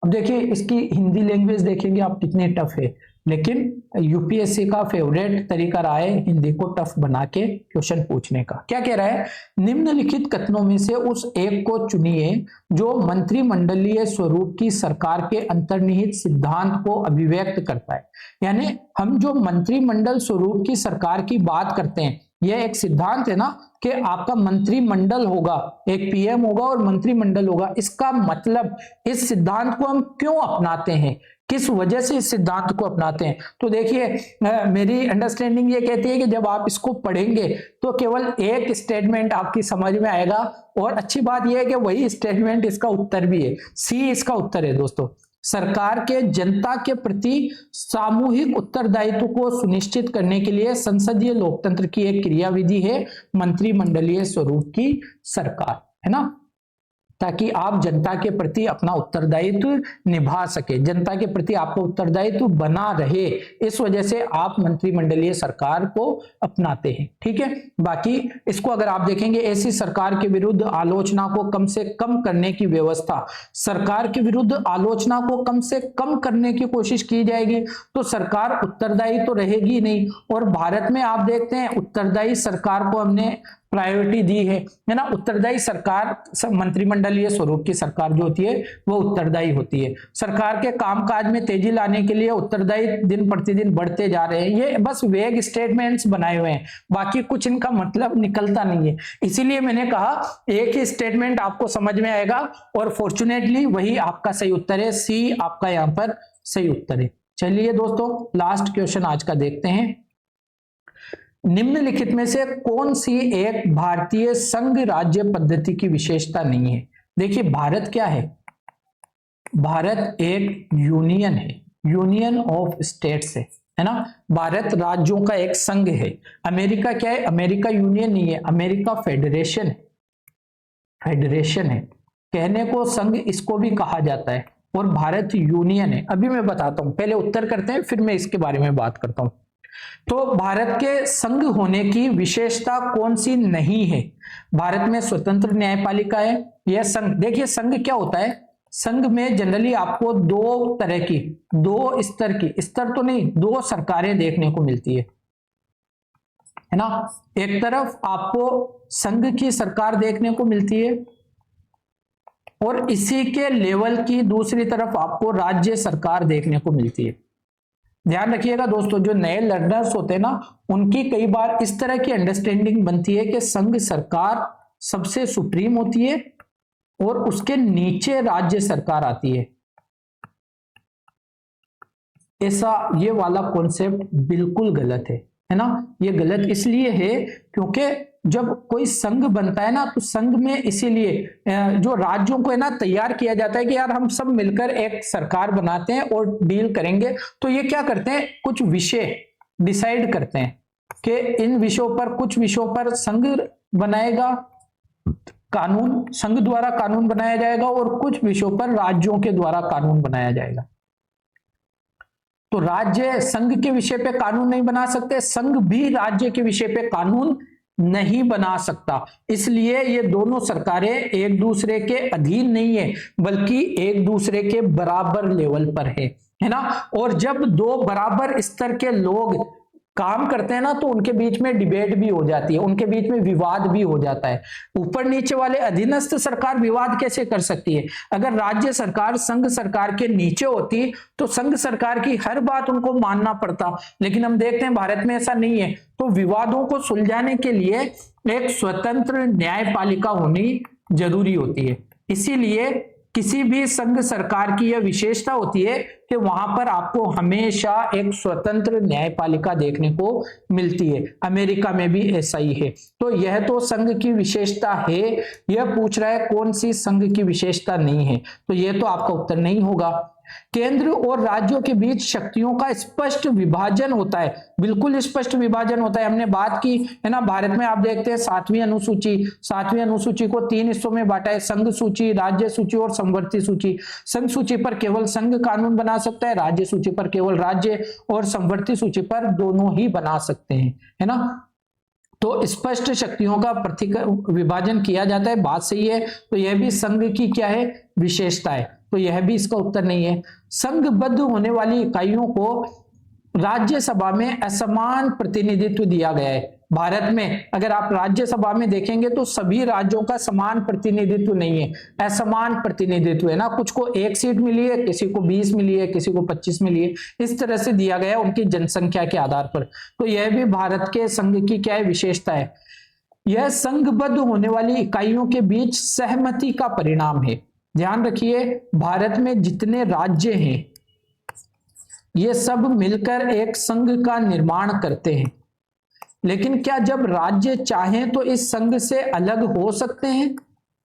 अब देखिए इसकी हिंदी लैंग्वेज देखेंगे आप कितनी टफ है, लेकिन यूपीएससी का फेवरेट तरीका रहा है हिंदी को टफ बना के क्वेश्चन पूछने का। क्या कह रहा है? निम्नलिखित कथनों में से उस एक को चुनिए जो मंत्रिमंडलीय स्वरूप की सरकार के अंतर्निहित सिद्धांत को अभिव्यक्त करता है। यानी हम जो मंत्रिमंडल स्वरूप की सरकार की बात करते हैं, यह एक सिद्धांत है ना कि आपका मंत्रिमंडल होगा, एक पीएम होगा और मंत्रिमंडल होगा। इसका मतलब इस सिद्धांत को हम क्यों अपनाते हैं, किस वजह से इस सिद्धांत को अपनाते हैं। तो देखिए मेरी अंडरस्टैंडिंग ये कहती है कि जब आप इसको पढ़ेंगे तो केवल एक स्टेटमेंट आपकी समझ में आएगा, और अच्छी बात यह है कि वही स्टेटमेंट इसका उत्तर भी है। सी इसका उत्तर है दोस्तों। सरकार के जनता के प्रति सामूहिक उत्तरदायित्व को सुनिश्चित करने के लिए संसदीय लोकतंत्र की एक क्रियाविधि है मंत्रिमंडलीय स्वरूप की सरकार, है ना, ताकि आप जनता के प्रति अपना उत्तरदायित्व निभा सके, जनता के प्रति आपको उत्तरदायित्व बना रहे, इस वजह से आप मंत्रिमंडलीय सरकार को अपनाते हैं। ठीक है, बाकी इसको अगर आप देखेंगे, ऐसी सरकार के विरुद्ध आलोचना को कम से कम करने की व्यवस्था, सरकार के विरुद्ध आलोचना को कम से कम करने की कोशिश की जाएगी तो सरकार उत्तरदायी तो रहेगी नहीं। और भारत में आप देखते हैं उत्तरदायी सरकार को हमने प्रायोरिटी दी है ना। उत्तरदायी सरकार, मंत्रिमंडलीय स्वरूप की सरकार जो होती है वो उत्तरदायी होती है। सरकार के कामकाज में तेजी लाने के लिए उत्तरदायी दिन प्रतिदिन बढ़ते जा रहे हैं। ये बस वेग स्टेटमेंट्स बनाए हुए हैं, बाकी कुछ इनका मतलब निकलता नहीं है। इसीलिए मैंने कहा एक ही स्टेटमेंट आपको समझ में आएगा और फॉर्चुनेटली वही आपका सही उत्तर है। सी आपका यहाँ पर सही उत्तर है। चलिए दोस्तों लास्ट क्वेश्चन आज का देखते हैं। निम्नलिखित में से कौन सी एक भारतीय संघ राज्य पद्धति की विशेषता नहीं है। देखिए भारत क्या है, भारत एक यूनियन है, यूनियन ऑफ स्टेट्स है ना। भारत राज्यों का एक संघ है। अमेरिका क्या है, अमेरिका यूनियन नहीं है, अमेरिका फेडरेशन है, फेडरेशन है, कहने को संघ इसको भी कहा जाता है। और भारत यूनियन है। अभी मैं बताता हूं, पहले उत्तर करते हैं फिर मैं इसके बारे में बात करता हूं। तो भारत के संघ होने की विशेषता कौन सी नहीं है। भारत में स्वतंत्र न्यायपालिका है। यह संघ, देखिए संघ क्या होता है, संघ में जनरली आपको दो तरह की, दो स्तर की, स्तर तो नहीं, दो सरकारें देखने को मिलती है ना। एक तरफ आपको संघ की सरकार देखने को मिलती है और इसी के लेवल की दूसरी तरफ आपको राज्य सरकार देखने को मिलती है। ध्यान रखिएगा दोस्तों, जो नए लर्नर्स होते हैं ना, उनकी कई बार इस तरह की अंडरस्टैंडिंग बनती है कि संघ सरकार सबसे सुप्रीम होती है और उसके नीचे राज्य सरकार आती है। ऐसा ये वाला कॉन्सेप्ट बिल्कुल गलत है ना। ये गलत इसलिए है क्योंकि जब कोई संघ बनता है ना, तो संघ में इसीलिए जो राज्यों को है ना तैयार किया जाता है कि यार हम सब मिलकर एक सरकार बनाते हैं और डील करेंगे। तो ये क्या करते हैं, कुछ विषय डिसाइड करते हैं कि इन विषयों पर, कुछ विषयों पर संघ बनाएगा कानून, संघ द्वारा कानून बनाया जाएगा और कुछ विषयों पर राज्यों के द्वारा कानून बनाया जाएगा। तो राज्य संघ के विषय पे कानून नहीं बना सकते, संघ भी राज्य के विषय पे कानून नहीं बना सकता। इसलिए ये दोनों सरकारें एक दूसरे के अधीन नहीं है, बल्कि एक दूसरे के बराबर लेवल पर है ना। और जब दो बराबर स्तर के लोग काम करते हैं ना, तो उनके बीच में डिबेट भी हो जाती है, उनके बीच में विवाद भी हो जाता है। ऊपर नीचे वाले अधीनस्थ सरकार विवाद कैसे कर सकती है। अगर राज्य सरकार संघ सरकार के नीचे होती तो संघ सरकार की हर बात उनको मानना पड़ता, लेकिन हम देखते हैं भारत में ऐसा नहीं है। तो विवादों को सुलझाने के लिए एक स्वतंत्र न्यायपालिका होनी जरूरी होती है। इसीलिए किसी भी संघ सरकार की यह विशेषता होती है कि वहां पर आपको हमेशा एक स्वतंत्र न्यायपालिका देखने को मिलती है। अमेरिका में भी ऐसा ही है। तो यह तो संघ की विशेषता है। यह पूछ रहा है कौन सी संघ की विशेषता नहीं है, तो यह तो आपका उत्तर नहीं होगा। केंद्र और राज्यों के बीच शक्तियों का स्पष्ट विभाजन होता है, बिल्कुल स्पष्ट विभाजन होता है। हमने बात की है ना, भारत में आप देखते हैं 7वीं अनुसूची को 3 हिस्सों में बांटा है, संघ सूची, राज्य सूची और संवर्ती सूची। संघ सूची पर केवल संघ कानून बना सकता है, राज्य सूची पर केवल राज्य और संवर्ती सूची पर दोनों ही बना सकते हैं, है ना। तो स्पष्ट शक्तियों का विभाजन किया जाता है, बात सही है। तो यह भी संघ की क्या है, विशेषता है। तो यह भी इसका उत्तर नहीं है। संघबद्ध होने वाली इकाइयों को राज्यसभा में असमान प्रतिनिधित्व दिया गया है। भारत में अगर आप राज्यसभा में देखेंगे तो सभी राज्यों का समान प्रतिनिधित्व नहीं है, असमान प्रतिनिधित्व है ना। कुछ को 1 सीट मिली है, किसी को 20 मिली है, किसी को 25 मिली है, इस तरह से दिया गया है उनकी जनसंख्या के आधार पर। तो यह भी भारत के संघ की क्या है, विशेषता है। यह संघबद्ध होने वाली इकाइयों के बीच सहमति का परिणाम है। ध्यान रखिए, भारत में जितने राज्य हैं ये सब मिलकर एक संघ का निर्माण करते हैं। लेकिन क्या जब राज्य चाहें तो इस संघ से अलग हो सकते हैं?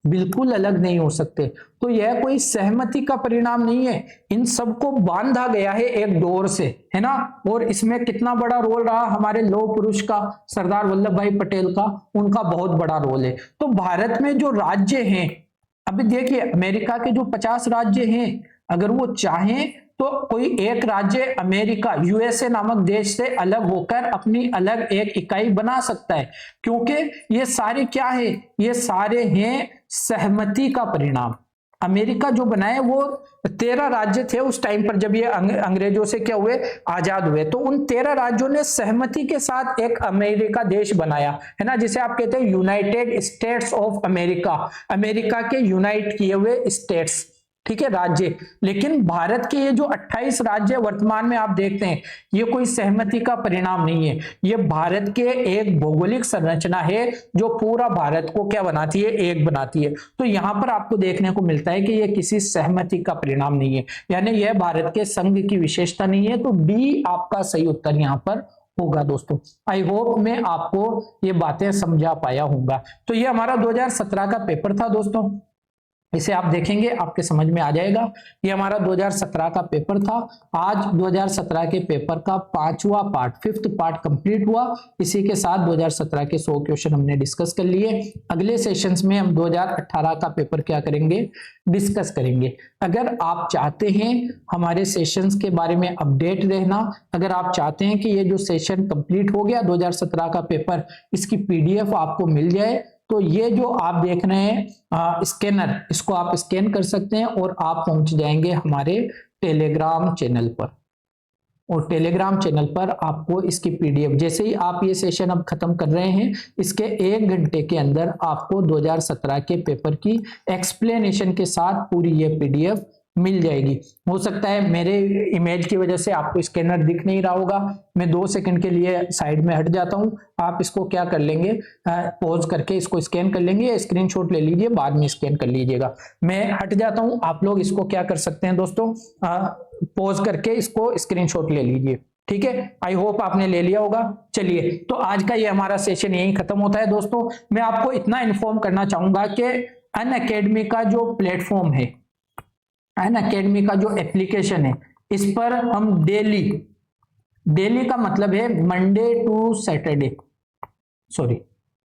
बिल्कुल अलग नहीं हो सकते। तो यह कोई सहमति का परिणाम नहीं है, इन सबको बांधा गया है एक डोर से, है ना। और इसमें कितना बड़ा रोल रहा हमारे लौह पुरुष का, सरदार वल्लभ भाई पटेल का, उनका बहुत बड़ा रोल है। तो भारत में जो राज्य हैं, अभी देखिए अमेरिका के जो 50 राज्य हैं, अगर वो चाहें तो कोई एक राज्य अमेरिका यूएसए नामक देश से अलग होकर अपनी अलग एक इकाई बना सकता है, क्योंकि ये सारे क्या है, ये सारे हैं सहमति का परिणाम। अमेरिका जो बनाए वो 13 राज्य थे उस टाइम पर जब ये अंग्रेजों से क्या हुए, आजाद हुए। तो उन 13 राज्यों ने सहमति के साथ एक अमेरिका देश बनाया, है ना, जिसे आप कहते हैं United states of America, America के यूनाइट किए हुए स्टेट्स, ठीक है, राज्य। लेकिन भारत के ये जो 28 राज्य वर्तमान में आप देखते हैं, ये कोई सहमति का परिणाम नहीं है, ये भारत के एक भौगोलिक संरचना है जो पूरा भारत को क्या बनाती है, एक बनाती है। तो यहां पर आपको देखने को मिलता है कि ये किसी सहमति का परिणाम नहीं है, यानी यह भारत के संघ की विशेषता नहीं है। तो डी आपका सही उत्तर यहां पर होगा दोस्तों। आई होप मैं आपको ये बातें समझा पाया होगा। तो ये हमारा 2017 का पेपर था दोस्तों, इसे आप देखेंगे आपके समझ में आ जाएगा। ये हमारा 2017 का पेपर था। आज 2017 के पेपर का 5वां पार्ट, 5th पार्ट कंप्लीट हुआ। इसी के साथ 2017 के 100 क्वेश्चन हमने डिस्कस कर लिए। अगले सेशंस में हम 2018 का पेपर क्या करेंगे, डिस्कस करेंगे। अगर आप चाहते हैं हमारे सेशंस के बारे में अपडेट रहना, अगर आप चाहते हैं कि ये जो सेशन कंप्लीट हो गया 2017 का पेपर, इसकी पीडीएफ आपको मिल जाए, तो ये जो आप देख रहे हैं स्कैनर, इसको आप स्कैन कर सकते हैं और आप पहुंच जाएंगे हमारे टेलीग्राम चैनल पर। और टेलीग्राम चैनल पर आपको इसकी पीडीएफ, जैसे ही आप ये सेशन अब खत्म कर रहे हैं, इसके 1 घंटे के अंदर आपको 2017 के पेपर की एक्सप्लेनेशन के साथ पूरी ये पीडीएफ मिल जाएगी। हो सकता है मेरे इमेज की वजह से आपको स्कैनर दिख नहीं रहा होगा, मैं 2 सेकंड के लिए साइड में हट जाता हूं, आप इसको क्या कर लेंगे, पॉज करके इसको स्कैन कर लेंगे, स्क्रीनशॉट ले लीजिए, बाद में स्कैन कर लीजिएगा। मैं हट जाता हूं, आप लोग इसको क्या कर सकते हैं दोस्तों, पॉज करके इसको स्क्रीनशॉट ले लीजिए, ठीक है। आई होप आपने ले लिया होगा। चलिए, तो आज का ये हमारा सेशन यहीं खत्म होता है दोस्तों। मैं आपको इतना इन्फॉर्म करना चाहूंगा कि अनअकैडमी का जो प्लेटफॉर्म है, अनअकैडमी का जो एप्लीकेशन है, इस पर हम डेली का मतलब है मंडे टू सैटरडे, सॉरी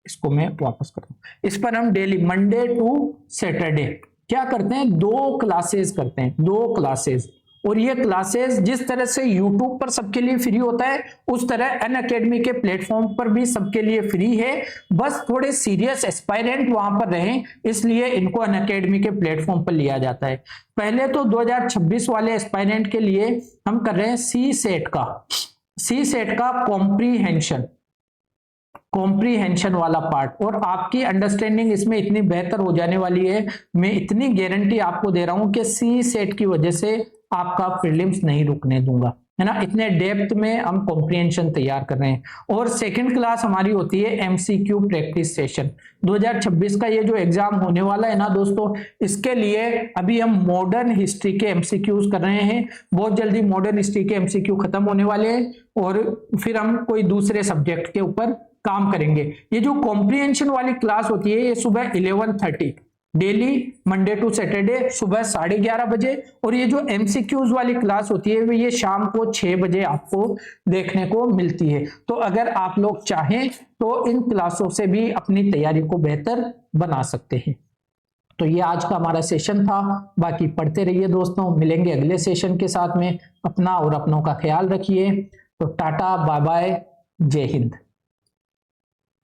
इसको मैं वापस करता हूं, इस पर हम डेली मंडे टू सैटरडे क्या करते हैं, 2 क्लासेस करते हैं, 2 क्लासेस। और ये क्लासेस जिस तरह से YouTube पर सबके लिए फ्री होता है, उस तरह अनअकैडमी के प्लेटफॉर्म पर भी सबके लिए फ्री है। बस थोड़े सीरियस एस्पायरेंट वहां पर रहें, इसलिए इनको अनअकैडमी के प्लेटफॉर्म पर लिया जाता है। पहले तो 2026 वाले एस्पायरेंट के लिए हम कर रहे हैं सी सेट का कॉम्प्रीहेंशन वाला पार्ट, और आपकी अंडरस्टैंडिंग इसमें इतनी बेहतर हो जाने वाली है, मैं इतनी गारंटी आपको दे रहा हूं कि सी सेट की वजह से आपका प्रीलिम्स नहीं रुकने दूंगा, है ना। इतने डेप्थ में हम कॉम्प्रीहेंशन तैयार कर रहे हैं। और सेकंड क्लास हमारी होती है एमसीक्यू प्रैक्टिस सेशन। 2026 का ये जो एग्जाम होने वाला है ना दोस्तों, इसके लिए अभी हम मॉडर्न हिस्ट्री के एमसीक्यूज कर रहे हैं। बहुत जल्दी मॉडर्न हिस्ट्री के एमसीक्यू खत्म होने वाले हैं और फिर हम कोई दूसरे सब्जेक्ट के ऊपर काम करेंगे। ये जो कॉम्प्रीहेंशन वाली क्लास होती है, ये सुबह 11:30 डेली मंडे टू सैटरडे सुबह 11:30 बजे, और ये जो एमसीक्यूज वाली क्लास होती है ये शाम को 6 बजे आपको देखने को मिलती है। तो अगर आप लोग चाहें तो इन क्लासों से भी अपनी तैयारी को बेहतर बना सकते हैं। तो ये आज का हमारा सेशन था। बाकी पढ़ते रहिए दोस्तों, मिलेंगे अगले सेशन के साथ में। अपना और अपनों का ख्याल रखिए। तो टाटा, बाय बाय, जय हिंद।